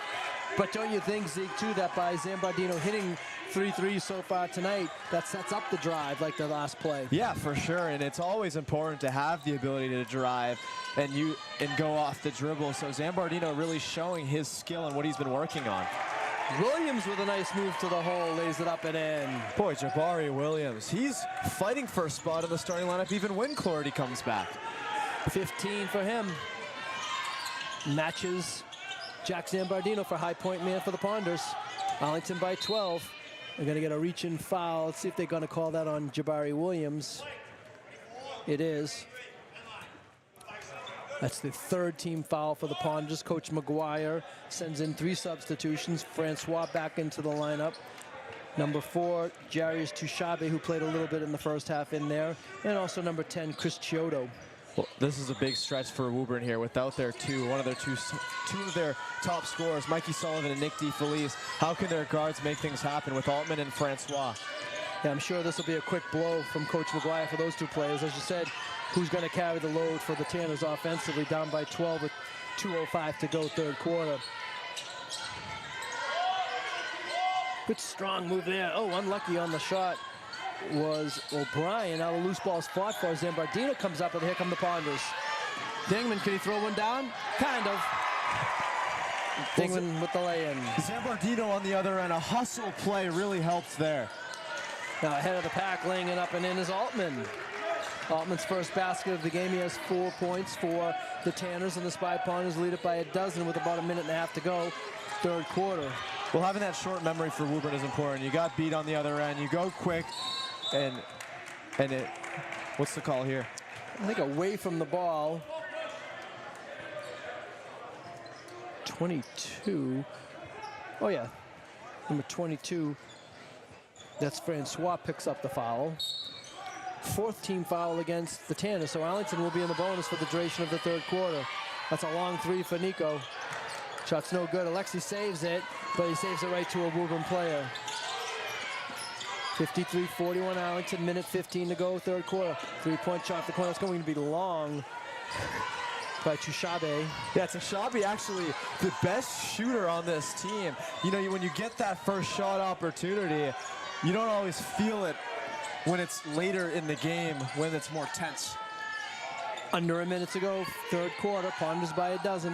A: But don't you think, Zeke, too, that by Zambardino hitting 3 threes so far tonight, that sets up the drive like the last play?
B: Yeah, for sure. And it's always important to have the ability to drive and go off the dribble. So Zambardino really showing his skill and what he's been working on.
A: Williams with a nice move to the hole, lays it up and in.
B: Boy, Jabari Williams, he's fighting for a spot in the starting lineup even when Clarity comes back.
A: 15 for him. Matches Jack Zambardino for high point man for the Ponders. Arlington by 12. They're going to get a reach-in foul. Let's see if they're going to call that on Jabari Williams. It is. That's the third team foul for the Ponders. Coach McGuire sends in 3 substitutions. Francois back into the lineup. Number 4, Jarius Tushabe, who played a little bit in the first half in there. And also number 10, Chris Chiodo.
B: Well, this is a big stretch for Woburn here without their two of their top scorers, Mikey Sullivan and Nick DeFelice. How can their guards make things happen with Altman and Francois?
A: Yeah, I'm sure this will be a quick blow from Coach McGuire for those 2 players. As you said, who's going to carry the load for the Tanners offensively, down by 12 with 2:05 to go, third quarter. Good strong move there. Oh, unlucky on the shot was O'Brien. Now the loose ball's fought for. Zambardino comes up, and here come the Ponders. Dingman, can he throw one down? Kind of. Dingman with the lay-in.
B: Zambardino on the other end, a hustle play really helps there.
A: Now ahead of the pack, laying it up and in is Altman. Altman's first basket of the game. He has 4 points for the Tanners, and the Spy Ponders lead it by 12 with about a minute and a half to go, third quarter.
B: Well, having that short memory for Woburn is important. You got beat on the other end. You go quick, and it. What's the call here?
A: I think away from the ball. 22. Oh yeah, number 22. That's Francois picks up the foul. 4th team foul against the Tanners, so Arlington will be in the bonus for the duration of the third quarter. That's a long 3 for Nico. Shot's no good. Alexi saves it, but he saves it right to a Woburn player. 53-41 Arlington, minute 15 to go, third quarter. 3-point shot off the corner. It's going to be long by Tushabe.
B: Yeah, Tushabe actually the best shooter on this team. You know, when you get that first shot opportunity, you don't always feel it when it's later in the game, when it's more tense.
A: Under a minute to go, third quarter. Ponders by 12.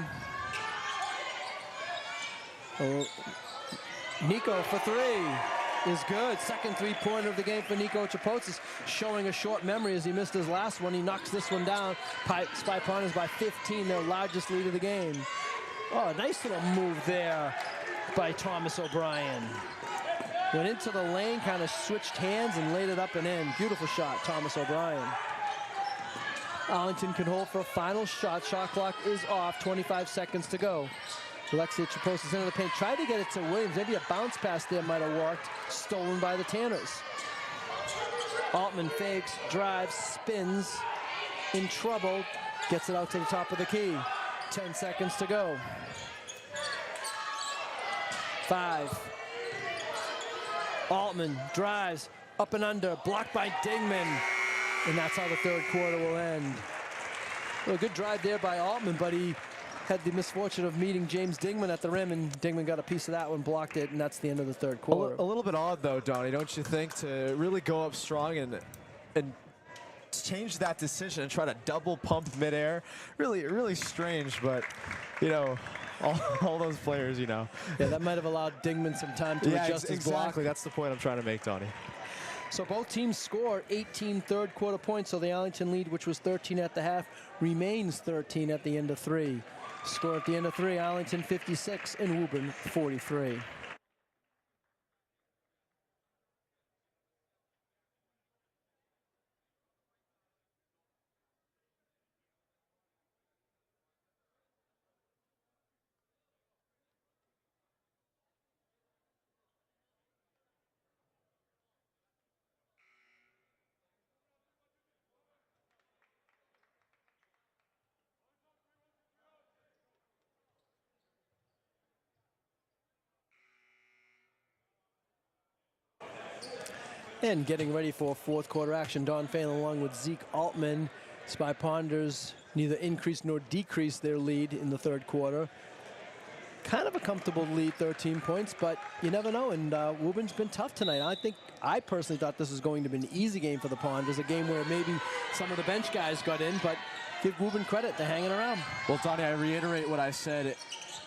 A: Oh, Nico for 3 is good. Second 3-pointer of the game for Nico Traposis, showing a short memory as he missed his last one. He knocks this one down. Spy Ponders by 15, their largest lead of the game. Oh, nice little move there by Thomas O'Brien. Went into the lane, kind of switched hands and laid it up and in. Beautiful shot, Thomas O'Brien. Arlington can hold for a final shot. Shot clock is off, 25 seconds to go. Alexia Traposis into the paint, tried to get it to Williams. Maybe a bounce pass there might have worked. Stolen by the Tanners. Altman fakes, drives, spins, in trouble, gets it out to the top of the key. 10 seconds to go. 5. Altman drives, up and under, blocked by Dingman. And that's how the third quarter will end. Well, a good drive there by Altman, but he had the misfortune of meeting James Dingman at the rim, and Dingman got a piece of that one, blocked it, and that's the end of the third quarter.
B: A little bit odd, though, Donnie, don't you think, to really go up strong and change that decision and try to double pump midair? Really strange, but, you know, all those players, you know.
A: Yeah, that might have allowed Dingman some time to adjust his block.
B: Exactly. That's the point I'm trying to make, Donnie.
A: So both teams score 18 third quarter points. So the Arlington lead, which was 13 at the half, remains 13 at the end of 3. Score at the end of 3, Arlington 56 and Woburn 43. And getting ready for fourth quarter action, Don Phelan along with Zeke Altman. Spy Ponders neither increased nor decreased their lead in the third quarter. Kind of a comfortable lead, 13 points, but you never know. And Woburn's been tough tonight. I personally thought this was going to be an easy game for the Ponders, a game where maybe some of the bench guys got in, but give Woburn credit, they're hanging around.
B: Well, Donnie, I reiterate what I said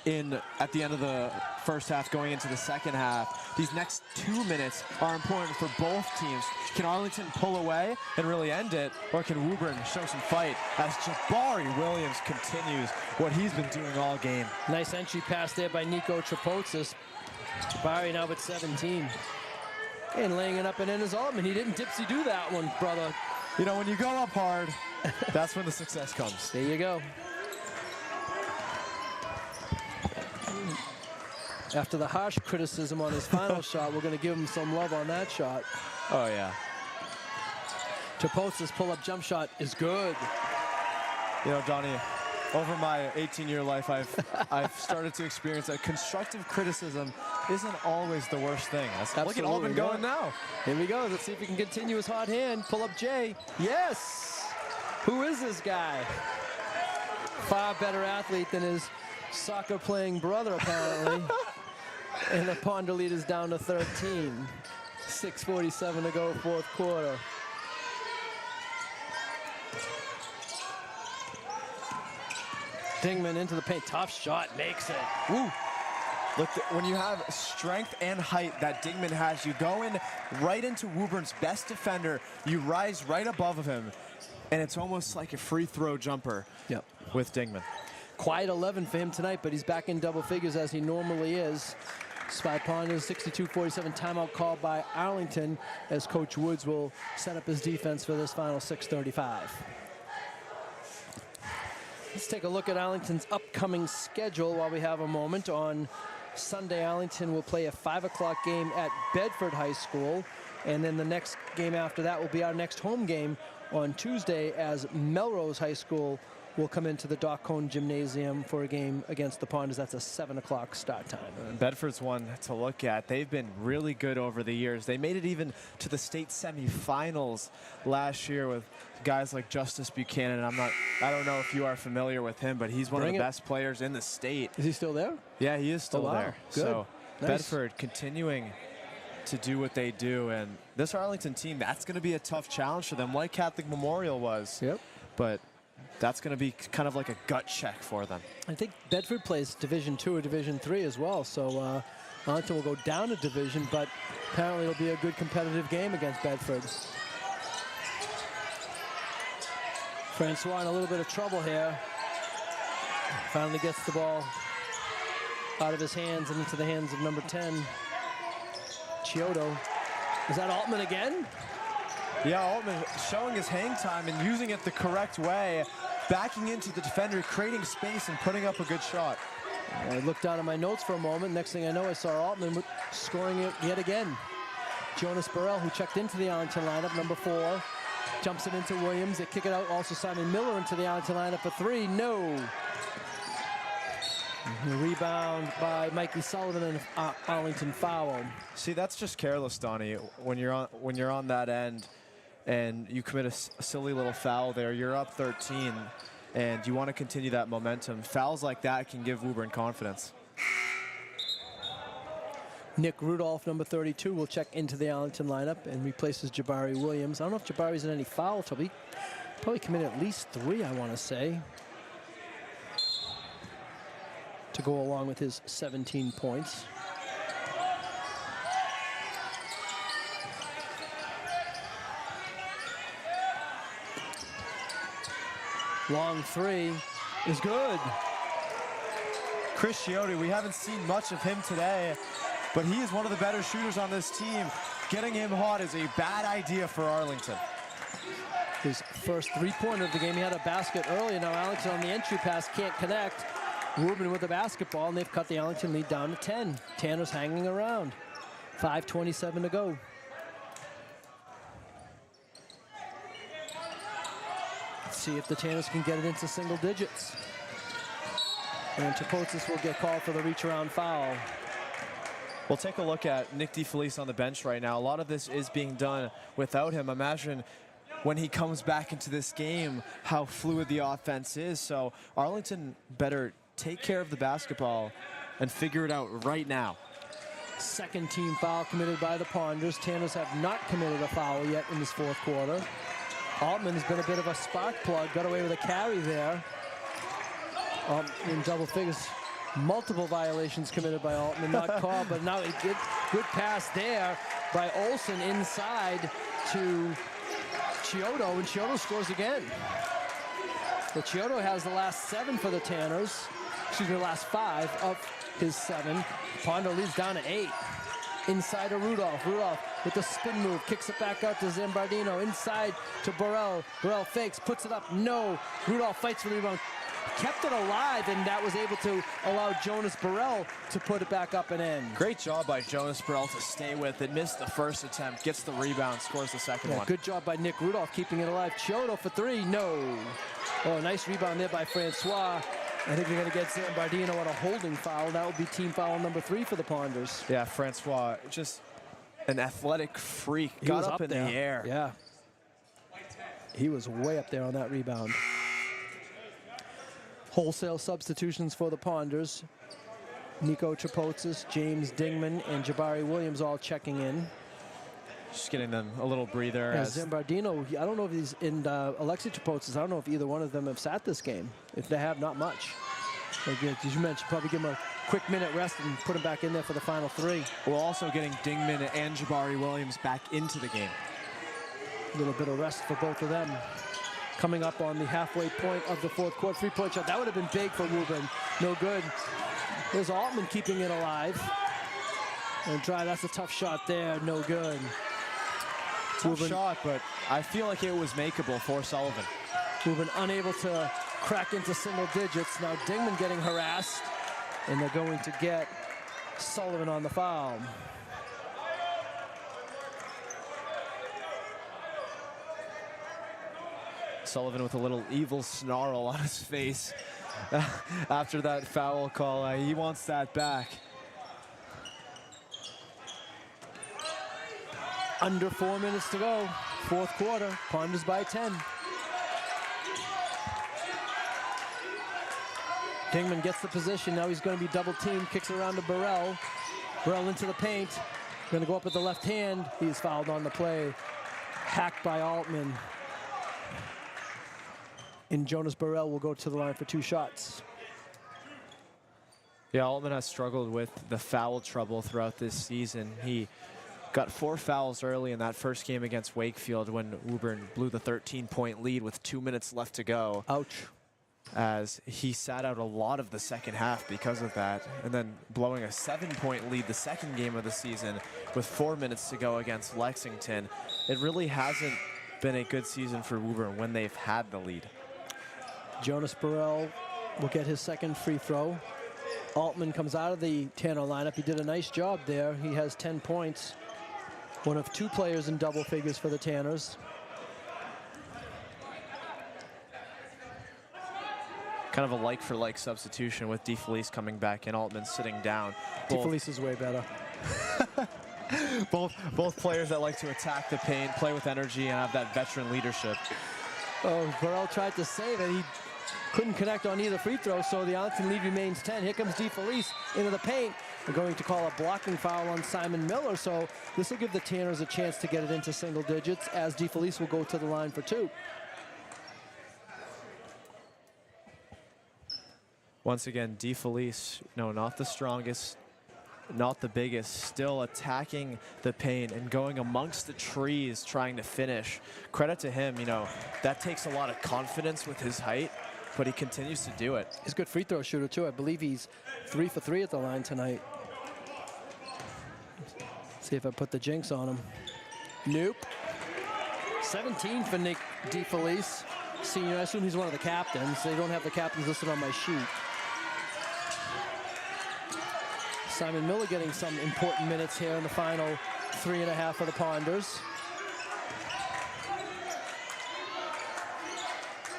B: at the end of the first half going into the second half. These next 2 minutes are important for both teams. Can Arlington pull away and really end it, or can Woburn show some fight as Jabari Williams continues what he's been doing all game?
A: Nice entry pass there by Nico Trapotsis. Jabari now with 17. And laying it up and in is Altman. He didn't dipsy do that one, brother.
B: You know, when you go up hard, that's when the success comes.
A: There you go. After the harsh criticism on his final shot, we're going to give him some love on that shot.
B: Oh, yeah.
A: Trapotsis' pull-up jump shot is good.
B: You know, Donnie, over my 18-year life, I've started to experience that constructive criticism isn't always the worst thing. Look at Altman going now.
A: Here we go. Let's see if he can continue his hot hand. Pull up Jay. Yes! Who is this guy? Far better athlete than his soccer-playing brother, apparently. And the Ponder lead is down to 13. 6:47 to go, fourth quarter. Dingman into the paint. Tough shot. Makes it.
B: Woo. Look, when you have strength and height that Dingman has, you go in right into Woburn's best defender. You rise right above of him. And it's almost like a free throw jumper with Dingman.
A: Quiet 11 for him tonight, but he's back in double figures as he normally is. Spy Ponders 62-47 timeout called by Arlington as Coach Woods will set up his defense for this final 6:35. Let's take a look at Arlington's upcoming schedule while we have a moment. On Sunday, Arlington will play a 5 o'clock game at Bedford High School, and then the next game after that will be our next home game on Tuesday as Melrose High School will come into the Doc Cone Gymnasium for a game against the Ponders. That's a 7 o'clock start time.
B: Bedford's one to look at. They've been really good over the years. They made it even to the state semifinals last year with guys like Justice Buchanan. I don't know if you are familiar with him, but he's one of the best players in the state.
A: Is he still there?
B: Yeah, he is still there.
A: Good.
B: So
A: Nice.
B: Bedford continuing to do what they do. And this Arlington team, that's going to be a tough challenge for them, like Catholic Memorial was.
A: Yep.
B: But that's going to be kind of like a gut check for them.
A: I think Bedford plays Division II or Division III as well, so Arlington will go down a division, but apparently it'll be a good competitive game against Bedford. Francois in a little bit of trouble here. Finally gets the ball out of his hands and into the hands of number 10, Chiodo. Is that Altman again?
B: Yeah, Altman showing his hang time and using it the correct way, backing into the defender, creating space and putting up a good shot.
A: I looked down at my notes for a moment. Next thing I know, I saw Altman scoring it yet again. Jonas Burrell, who checked into the Arlington lineup, number 4, jumps it into Williams. They kick it out. Also Simon Miller into the Arlington lineup for 3. No. Rebound by Mikey Sullivan and Arlington foul.
B: See, that's just careless, Donnie. When you're on that end and you commit a silly little foul there, you're up 13 and you want to continue that momentum. Fouls like that can give Woburn confidence.
A: Nick Rudolph, number 32, will check into the Arlington lineup and replaces Jabari Williams. I don't know if Jabari's in any foul trouble. He probably committed at least 3, I want to say, to go along with his 17 points. Long three is good.
B: Chris Chiodo, we haven't seen much of him today, but he is one of the better shooters on this team. Getting him hot is a bad idea for Arlington.
A: His first three-pointer of the game. He had a basket early. Now Arlington on the entry pass can't connect. Woburn with the basketball, and they've cut the Arlington lead down to 10. Tanner's hanging around. 5:27 to go. Let's see if the Tanners can get it into single digits. And Chapotzis will get called for the reach-around foul.
B: We'll take a look at Nick DeFelice on the bench right now. A lot of this is being done without him. Imagine when he comes back into this game, how fluid the offense is. So Arlington better take care of the basketball and figure it out right now.
A: Second team foul committed by the Ponders. Tanners have not committed a foul yet in this fourth quarter. Altman's been a bit of a spark plug, got away with a carry there. In double figures. Multiple violations committed by Altman, not called, but now a good pass there by Olsen inside to Chiodo, and Chiodo scores again. So Chiodo has the last 7 for the Tanners, excuse me, the last 5 of his 7. Pondo leads down to 8. Inside to Rudolph. Rudolph with the spin move, kicks it back out to Zambardino. Inside to Burrell. Burrell fakes, puts it up, no. Rudolph fights for the rebound. Kept it alive, and that was able to allow Jonas Burrell to put it back up and in.
B: Great job by Jonas Burrell to stay with it. Missed the first attempt, gets the rebound, scores the second one.
A: Good job by Nick Rudolph keeping it alive. Chiodo for 3, no. Oh, nice rebound there by Francois. I think they're going to get Zambardino on a holding foul. That would be team foul number 3 for the Ponders.
B: Yeah, Francois, just an athletic freak.
A: He
B: got
A: was
B: up in
A: there.
B: the air.
A: Yeah. He was way up there on that rebound. Wholesale substitutions for the Ponders. Nico Chapotzis, James Dingman, and Jabari Williams all checking in.
B: Just getting them a little breather.
A: Yeah, Zambardino, I don't know if he's in Alexi Chapotzis. I don't know if either one of them have sat this game. If they have, not much. Like, as you mentioned, probably give him a quick minute rest and put him back in there for the final 3.
B: We're also getting Dingman and Jabari Williams back into the game.
A: A little bit of rest for both of them. Coming up on the halfway point of the fourth quarter. 3-point shot. That would have been big for Woburn. No good. There's Altman keeping it alive. And that's a tough shot there. No good.
B: Tough shot, but I feel like it was makeable for Sullivan.
A: Woburn unable to crack into single digits. Now Dingman getting harassed. And they're going to get Sullivan on the foul.
B: Sullivan with a little evil snarl on his face after that foul call. He wants that back.
A: Under 4 minutes to go. Fourth quarter. Ponders by 10. Dingman gets the position. Now he's going to be double teamed. Kicks it around to Burrell. Burrell into the paint. Going to go up with the left hand. He's fouled on the play. Hacked by Altman. And Jonas Burrell will go to the line for 2 shots.
B: Yeah, Altman has struggled with the foul trouble throughout this season. He got 4 fouls early in that first game against Wakefield when Woburn blew the 13-point lead with 2 minutes left to go.
A: Ouch.
B: As he sat out a lot of the second half because of that, and then blowing a 7-point lead the second game of the season with 4 minutes to go against Lexington. It really hasn't been a good season for Woburn when they've had the lead.
A: Jonas Burrell will get his second free throw. Altman comes out of the Tanner lineup. He did a nice job there. He has 10 points. One of 2 players in double figures for the Tanners.
B: Kind of a like-for-like substitution with DeFelice coming back and Altman sitting down.
A: DeFelice is way better.
B: both players that like to attack the paint, play with energy, and have that veteran leadership.
A: Oh, Burrell tried to save it. He couldn't connect on either free throw, so the Arlington lead remains 10. Here comes DeFelice into the paint. They're going to call a blocking foul on Simon Miller, so this will give the Tanners a chance to get it into single digits, as DeFelice will go to the line for 2.
B: Once again, DeFelice, no, not the strongest not the biggest, still attacking the paint and going amongst the trees trying to finish. Credit to him, you know, that takes a lot of confidence with his height, but he continues to do it.
A: He's a good free throw shooter too. I believe he's 3 for 3 at the line tonight. See if I put the jinx on him. Nope. 17 for Nick DeFelice, senior. I assume he's one of the captains. They don't have the captains listed on my sheet. Simon Miller getting some important minutes here in the final 3.5 for the Ponders.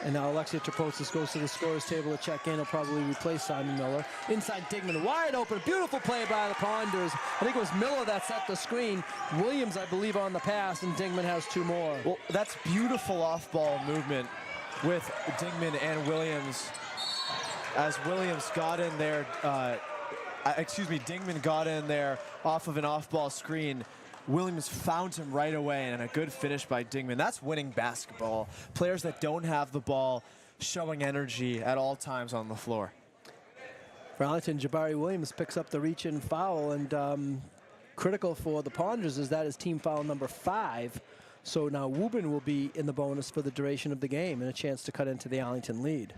A: And now Alexia Traposis goes to the scorer's table to check in. He'll probably replace Simon Miller. Inside Digman, wide open. Beautiful play by the Ponders. I think it was Miller that set the screen. Williams, I believe, on the pass, and Digman has 2 more.
B: Well, that's beautiful off-ball movement with Digman and Williams. As Williams got in there, Dingman got in there off of an off-ball screen. Williams found him right away, and a good finish by Dingman. That's winning basketball. Players that don't have the ball showing energy at all times on the floor.
A: For Arlington, Jabari Williams picks up the reach-in foul, and critical for the Ponders is that is team foul number 5. So now Woburn will be in the bonus for the duration of the game and a chance to cut into the Arlington lead.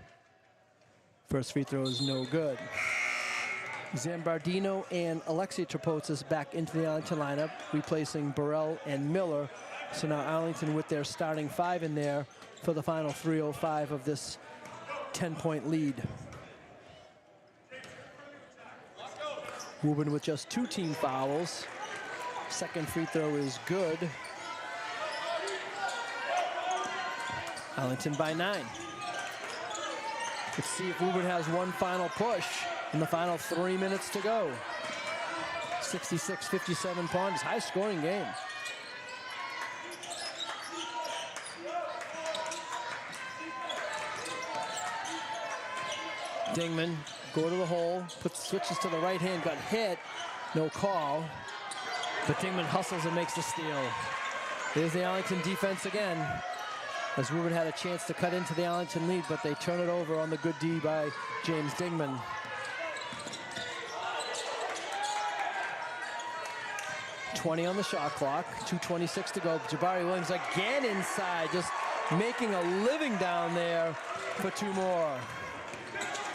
A: First free throw is no good. Zambardino and Alexia Traposis back into the Arlington lineup, replacing Burrell and Miller. So now Arlington with their starting 5 in there for the final 3:05 of this 10-point lead. Woburn with just 2 team fouls. Second free throw is good. Arlington by 9. Let's see if Woburn has one final push in the final 3 minutes to go. 66-57 Ponders, high scoring game. Dingman, go to the hole, switches to the right hand, got hit, no call. But Dingman hustles and makes the steal. There's the Arlington defense again, as Woburn had a chance to cut into the Arlington lead, but they turn it over on the good D by James Dingman. .20 on the shot clock, 2:26 to go. Jabari Williams again inside, just making a living down there for 2 more.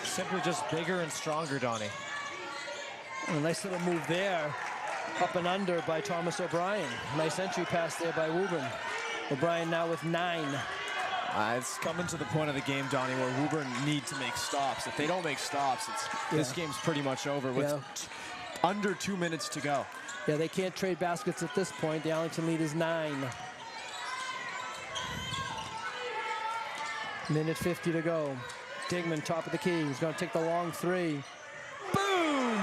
B: Simply just bigger and stronger, Donnie.
A: A nice little move there, up and under by Thomas O'Brien. Nice entry pass there by Woburn. O'Brien now with 9.
B: It's coming to the point of the game, Donnie, where Woburn need to make stops. If they don't make stops, this game's pretty much over with under 2 minutes to go.
A: Yeah, they can't trade baskets at this point. The Arlington lead is 9. Minute 50 to go. Digman, top of the key. He's going to take the long 3. Boom!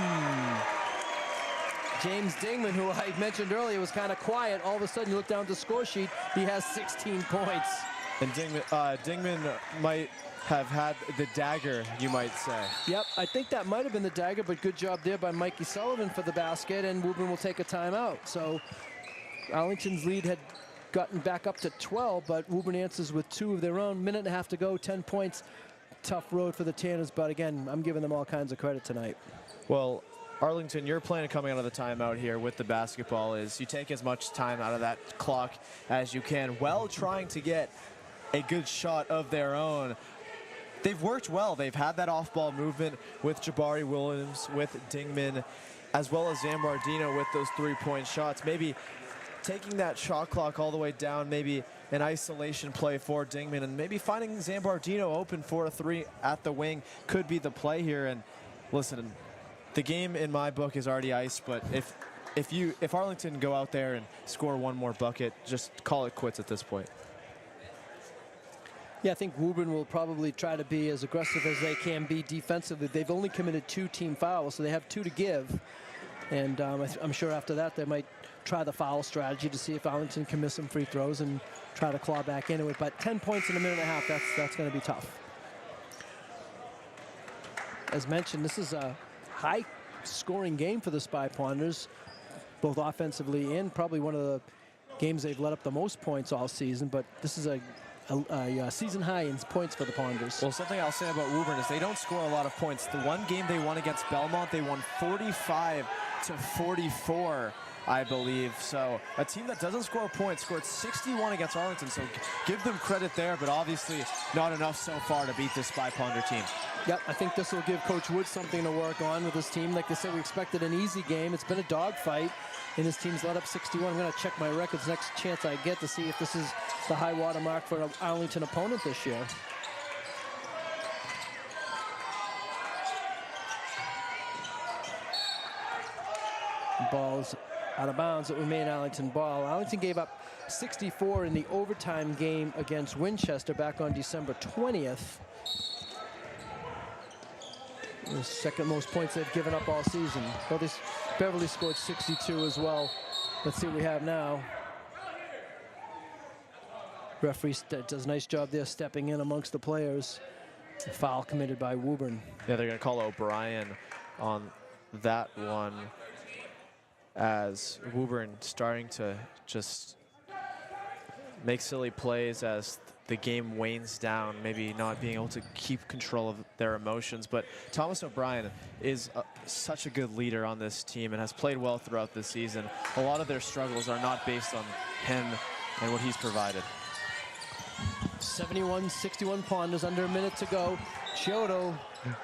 A: James Dingman, who I mentioned earlier was kind of quiet, all of a sudden you look down at the score sheet, he has 16 points.
B: And Dingman might have had the dagger, you might say.
A: Yep, I think that might have been the dagger, but good job there by Mikey Sullivan for the basket, and Woburn will take a timeout. So Arlington's lead had gotten back up to 12, but Woburn answers with 2 of their own. Minute and a half to go, 10 points. Tough road for the Tanners, but again, I'm giving them all kinds of credit tonight.
B: Well, Arlington, your plan coming out of the timeout here with the basketball is you take as much time out of that clock as you can while trying to get a good shot of their own. They've worked well. They've had that off-ball movement with Jabari Williams, with Dingman, as well as Zambardino with those 3-point shots. Maybe taking that shot clock all the way down, maybe an isolation play for Dingman, and maybe finding Zambardino open for a 3 at the wing could be the play here. And listen, the game in my book is already iced, but if Arlington go out there and score 1 more bucket, just call it quits at this point.
A: Yeah, I think Woburn will probably try to be as aggressive as they can be defensively. They've only committed 2 team fouls, so they have 2 to give. And I'm sure after that they might try the foul strategy to see if Arlington can miss some free throws and try to claw back into it. But 10 points in a minute and a half, that's going to be tough. As mentioned, this is a high-scoring game for the Spy Ponders, both offensively and probably one of the games they've let up the most points all season. But this is a season high in points for the Ponders.
B: Well, something I'll say about Woburn is they don't score a lot of points. The one game they won against Belmont, they won 45 to 44, I believe. So a team that doesn't score points scored 61 against Arlington. So give them credit there, but obviously not enough so far to beat this Spy Ponder team.
A: Yep, I think this will give Coach Wood something to work on with his team. Like I said, we expected an easy game. It's been a dogfight, and his team's let up 61. I'm going to check my records next chance I get to see if this is the high water mark for an Arlington opponent this year. Ball's out of bounds. It remained Arlington ball. Arlington gave up 64 in the overtime game against Winchester back on December 20th. The second most points they've given up all season. Beverly scored 62 as well. Let's see what we have now. Referee does a nice job there stepping in amongst the players. A foul committed by Woburn.
B: Yeah, they're going to call O'Brien on that one, as Woburn starting to just make silly plays as the game wanes down, maybe not being able to keep control of their emotions. But Thomas O'Brien is such a good leader on this team and has played well throughout the season. A lot of their struggles are not based on him and what he's provided.
A: 71-61 Ponders, under a minute to go. Chiodo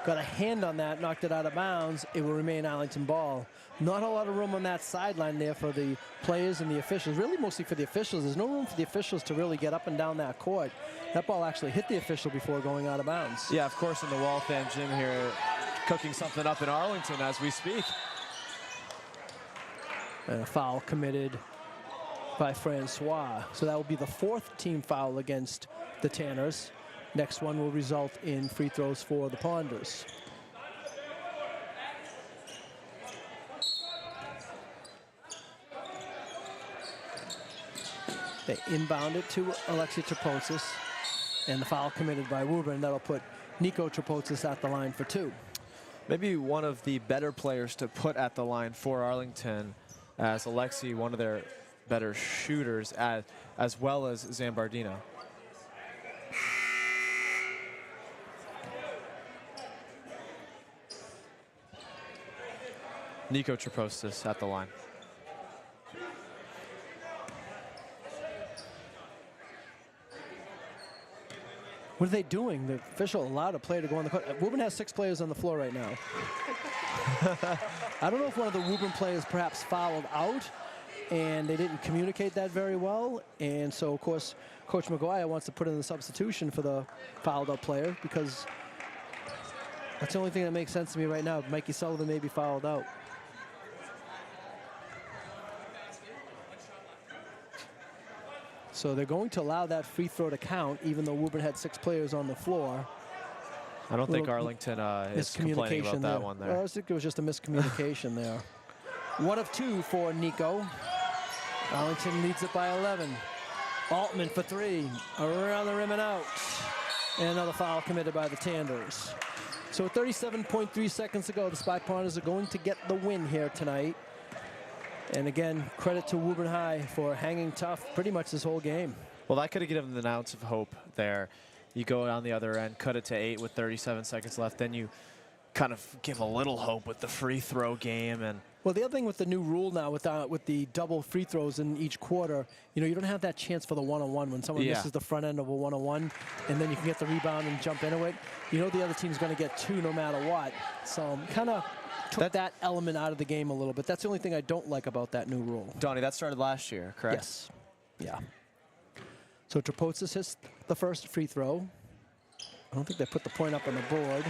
A: got a hand on that, knocked it out of bounds. It will remain Arlington ball. Not a lot of room on that sideline there for the players and the officials, really mostly for the officials. There's no room for the officials to really get up and down that court. That ball actually hit the official before going out of bounds.
B: Yeah, of course, in the Wall fan Jim here cooking something up in Arlington as we speak.
A: And a foul committed by Francois. So that will be the fourth team foul against the Tanners. Next one will result in free throws for the Ponders. They inbound it to Alexi Trapotsis, and the foul committed by Woburn. That'll put Nico Trapotsis at the line for two.
B: Maybe one of the better players to put at the line for Arlington, as Alexi, one of their better shooters, as well as Zambardino. Nico Trapotsis at the line.
A: What are they doing? The official allowed a player to go on the court. Woburn has 6 players on the floor right now. I don't know if one of the Woburn players perhaps fouled out, and they didn't communicate that very well. And so, of course, Coach McGuire wants to put in the substitution for the fouled out player, because that's the only thing that makes sense to me right now. Mikey Sullivan may be fouled out. So they're going to allow that free throw to count, even though Woburn had 6 players on the floor.
B: I don't think Arlington is complaining about that one there.
A: Well, I think it was just a miscommunication there. 1 of 2 for Nico. Arlington leads it by 11. Altman for 3, around the rim and out. And another foul committed by the Tanders. So 37.3 seconds to go. The Spy Ponders are going to get the win here tonight. And again, credit to Woburn High for hanging tough pretty much this whole game.
B: Well, that could have given them an ounce of hope there. You go on the other end, cut it to 8 with 37 seconds left. Then you kind of give a little hope with the free throw game. And
A: well, the other thing with the new rule now, with the double free throws in each quarter, you know, you don't have that chance for the one-on-one when someone misses the front end of a one-on-one, and then you can get the rebound and jump into it. You know the other team's going to get 2 no matter what. So kind of took that element out of the game a little bit. That's the only thing I don't like about that new rule.
B: Donnie, that started last year, correct?
A: Yes. Yeah. So Trapotsis hits the first free throw. I don't think they put the point up on the board.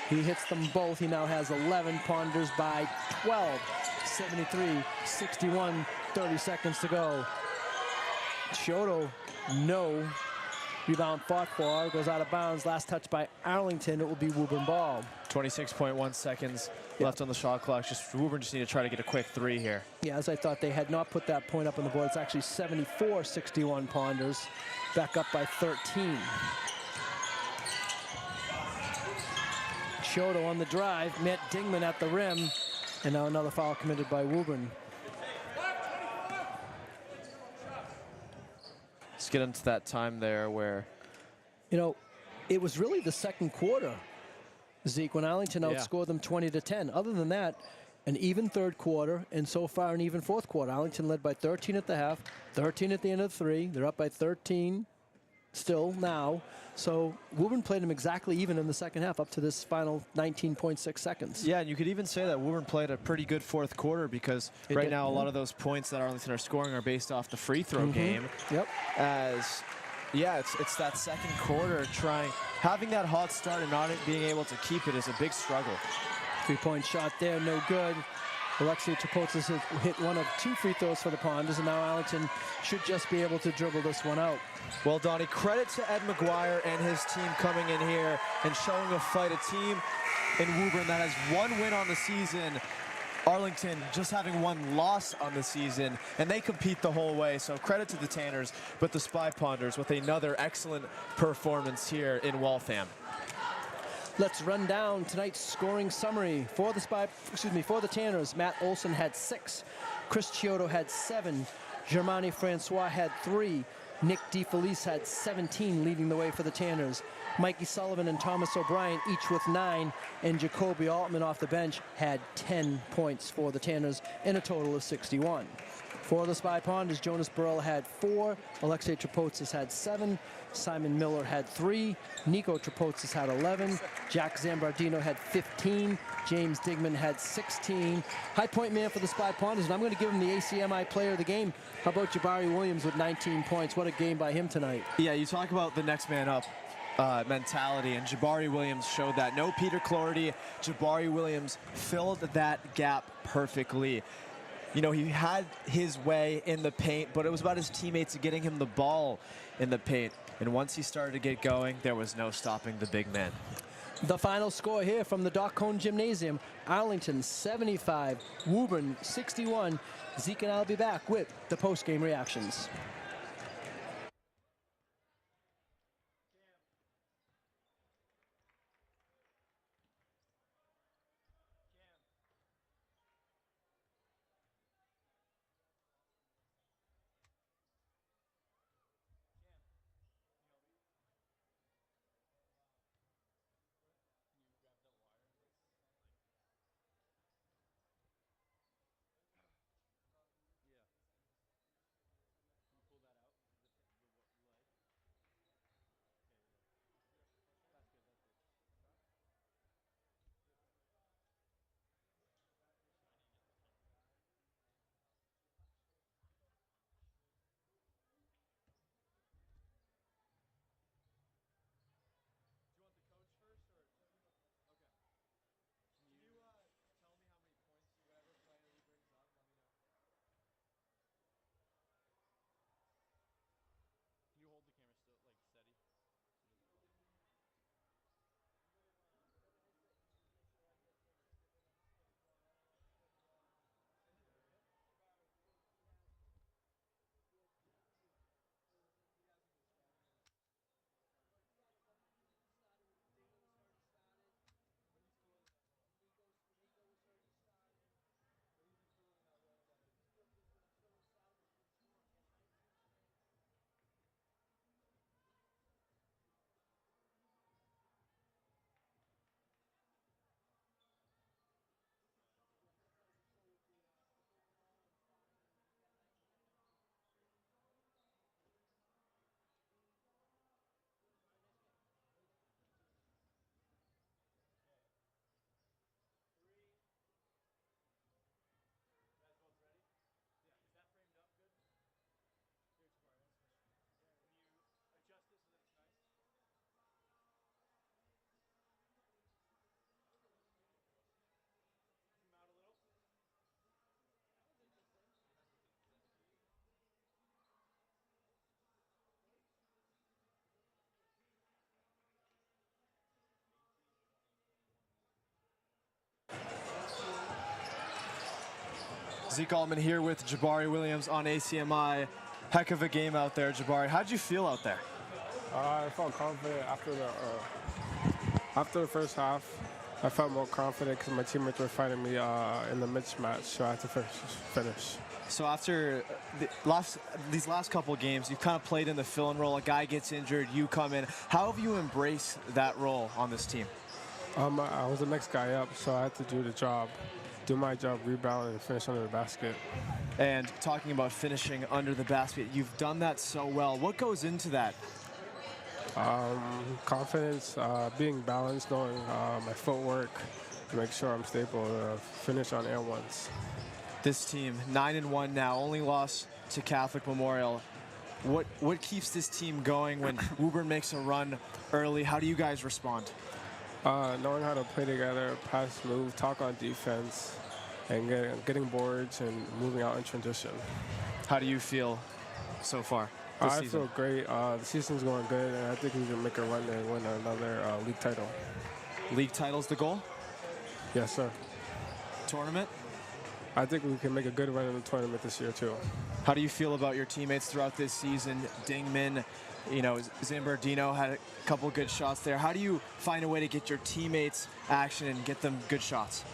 A: He hits them both. He now has 11. Ponders by 12. 73-61, 30 seconds to go. Chiodo, no. Rebound fought for, goes out of bounds. Last touch by Arlington. It will be Woburn ball.
B: 26.1 seconds left on the shot clock. Woburn just need to try to get a quick 3 here.
A: Yeah, as I thought, they had not put that point up on the board. It's actually 74-61 Ponders. Back up by 13. Chiodo on the drive, met Dingman at the rim, and now another foul committed by Woburn.
B: Let's get into that time there where,
A: you know, it was really the second quarter, Zeke, when Arlington outscored them 20-10. Other than that, an even third quarter, and so far an even fourth quarter. Arlington led by 13 at the half, 13 at the end of 3. They're up by 13 still now. So Woburn played them exactly even in the second half up to this final 19.6 seconds.
B: Yeah, and you could even say that Woburn played a pretty good fourth quarter because right now a lot of those points that Arlington are scoring are based off the free throw game.
A: Yep.
B: As, yeah, it's that second quarter having that hot start and not being able to keep it is a big struggle.
A: 3-point shot there, no good. Alexei Trapotsis hit one of 2 free throws for the Ponders, and now Arlington should just be able to dribble this one out.
B: Well, Donnie, credit to Ed McGuire and his team coming in here and showing a fight. A team in Woburn that has 1 win on the season. Arlington just having 1 loss on the season, and they compete the whole way. So credit to the Tanners, but the Spy Ponders with another excellent performance here in Waltham.
A: Let's run down tonight's scoring summary for the Tanners. Matt Olson had 6, Chris Chiodo had 7, Germani Francois had 3, Nick DeFelice had 17, leading the way for the Tanners. Mikey Sullivan and Thomas O'Brien each with 9, and Jacoby Altman off the bench had 10 points for the Tanners in a total of 61. For the Spy Ponders, Jonas Burrell had 4, Alexei Trapotsis had 7, Simon Miller had 3, Nico Trapotsis had 11, Jack Zambardino had 15, James Digman had 16. High point man for the Spy Ponders, and I'm going to give him the ACMi player of the game. How about Jabari Williams with 19 points? What a game by him tonight.
B: Yeah, you talk about the next man up mentality, and Jabari Williams showed that. No Peter Cloherty, Jabari Williams filled that gap perfectly. You know, he had his way in the paint, but it was about his teammates getting him the ball in the paint. And once he started to get going, there was no stopping the big man.
A: The final score here from the Doc Cone Gymnasium, Arlington 75, Woburn 61. Zeke and I'll be back with the post-game reactions.
B: Zeke Altman here with Jabari Williams on ACMi. Heck of a game out there, Jabari. How'd you feel out there?
C: I felt confident after the first half. I felt more confident because my teammates were fighting me in the mismatch, so I had to finish.
B: So after these last couple games, you've kind of played in the fill-in role. A guy gets injured, you come in. How have you embraced that role on this team?
C: I was the next guy up, so I had to do the job. do my job, rebound, and finish under the basket.
B: And talking about finishing under the basket, you've done that so well. What goes into that?
C: Confidence, being balanced, knowing my footwork, to make sure I'm stable to finish on and ones.
B: This team, 9-1 now, only loss to Catholic Memorial. What keeps this team going when Woburn makes a run early? How do you guys respond?
C: Knowing how to play together, pass, move, talk on defense, and getting boards and moving out in transition.
B: How do you feel so far this season?
C: I feel great. The season's going good, and I think we can make a run and win another league title.
B: League title's the goal?
C: Yes, sir.
B: Tournament?
C: I think we can make a good run in the tournament this year, too.
B: How do you feel about your teammates throughout this season? Dingman, Zambardino had a couple good shots there. How do you find a way to get your teammates action and get them good shots?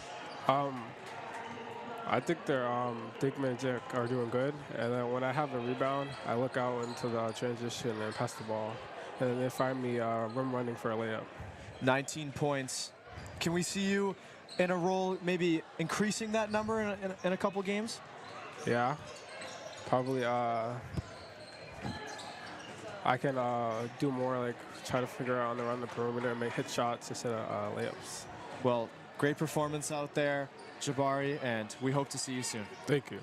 C: I think Dingman and Jack are doing good. And then when I have a rebound, I look out into the transition and pass the ball. And then they find me running for a layup.
B: 19 points. Can we see you in a role, maybe increasing that number in a couple games?
C: Yeah, probably. I can do more, like try to figure out around the perimeter and hit shots instead of layups.
B: Well, great performance out there, Jabari, and we hope to see you soon.
C: Thank you.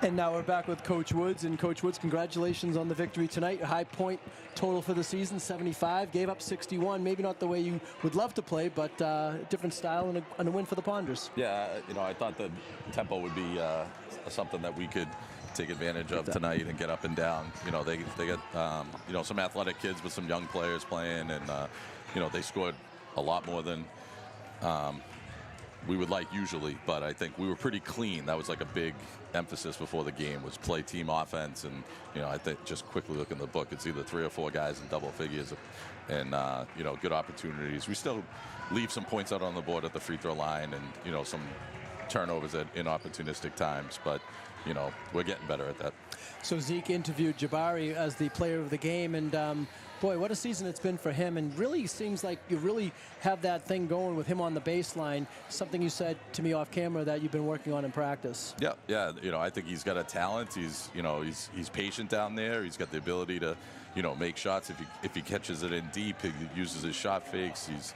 A: And now we're back with Coach Woods. And Coach Woods, congratulations on the victory tonight. A high point total for the season, 75. Gave up 61. Maybe not the way you would love to play, but different style and a win for the Ponders.
D: Yeah, I thought the tempo would be something that we could take advantage of tonight and get up and down. They got some athletic kids with some young players playing, and they scored a lot more than we would like usually, but I think we were pretty clean. That was like a big emphasis before the game, was play team offense. And I think just quickly looking at the book, it's either 3 or 4 guys in double figures, and good opportunities. We still leave some points out on the board at the free throw line, and some turnovers at inopportunistic times, but we're getting better at that.
A: So Zeke interviewed Jabari as the player of the game, and boy, what a season it's been for him. And really seems like you really have that thing going with him on the baseline, something you said to me off camera that you've been working on in practice.
D: Yeah. I think he's got a talent. He's patient down there. He's got the ability to make shots. If he catches it in deep, he uses his shot fakes. He's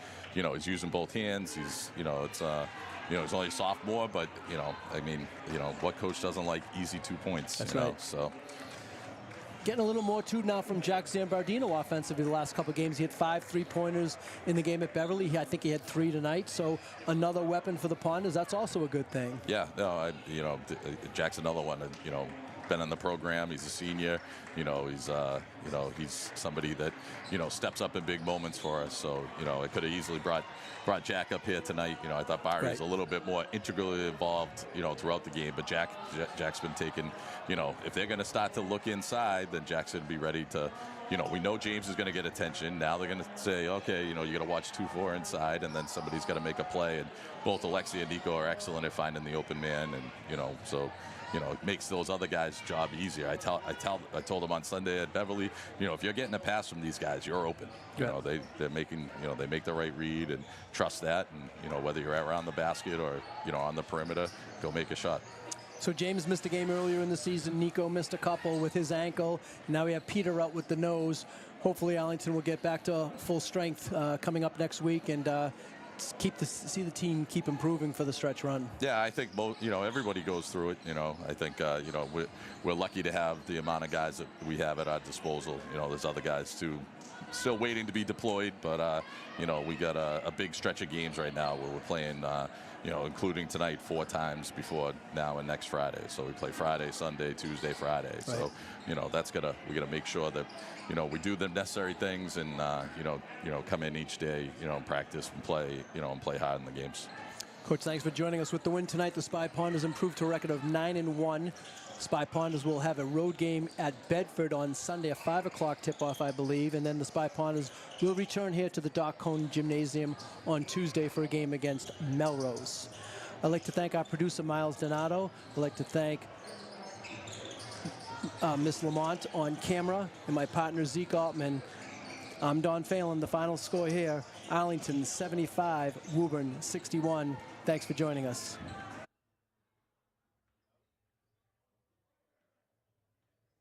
D: using both hands. He's he's only a sophomore, but what coach doesn't like easy 2 points?
A: That's right.
D: So
A: getting a little more too now from Jack Zambardino offensively the last couple of games. He had 5 3-pointers in the game at Beverly. I think he had 3 tonight. So another weapon for the Ponders. That's also a good thing.
D: Yeah, no, Jack's another one. Been in the program. He's a senior. He's somebody that steps up in big moments for us. So I could have easily brought Jack up here tonight. I thought Byron was a little bit more integrally involved throughout the game, but Jack's been taking, if they're going to start to look inside, then Jack's going to be ready to, we know James is going to get attention. Now they're going to say, okay, you got to watch 2-4 inside, and then somebody's got to make a play. And both Alexi and Nico are excellent at finding the open man, and so it makes those other guys' job easier. I told them on Sunday at Beverly, if you're getting a pass from these guys, you're open. They're making, they make the right read, and trust that. And whether you're around the basket or on the perimeter, go make a shot.
A: So James missed a game earlier in the season. Nico missed a couple with his ankle. Now we have Peter out with the nose. Hopefully Arlington will get back to full strength coming up next week, and see the team keep improving for the stretch run.
D: Yeah, I think everybody goes through it. I think we're lucky to have the amount of guys that we have at our disposal. There's other guys too still waiting to be deployed, but you know, we got a big stretch of games right now where we're playing, you know, including tonight 4 times before now and next Friday. So we play Friday, Sunday, Tuesday, Friday. Right. So, you know, we gotta make sure that, you know, we do the necessary things and you know, come in each day, you know, and practice and play, you know, and play hard in the games.
A: Coach, thanks for joining us. With the win tonight, the Spy Ponders improved to a record of 9-1. Spy Ponders will have a road game at Bedford on Sunday, a 5 o'clock tip-off, I believe, and then the Spy Ponders will return here to the Doc Cone Gymnasium on Tuesday for a game against Melrose. I'd like to thank our producer, Miles Donato. I'd like to thank Miss Lamont on camera and my partner, Zeke Altman. I'm Don Phelan. The final score here, Arlington 75, Woburn 61. Thanks for joining us.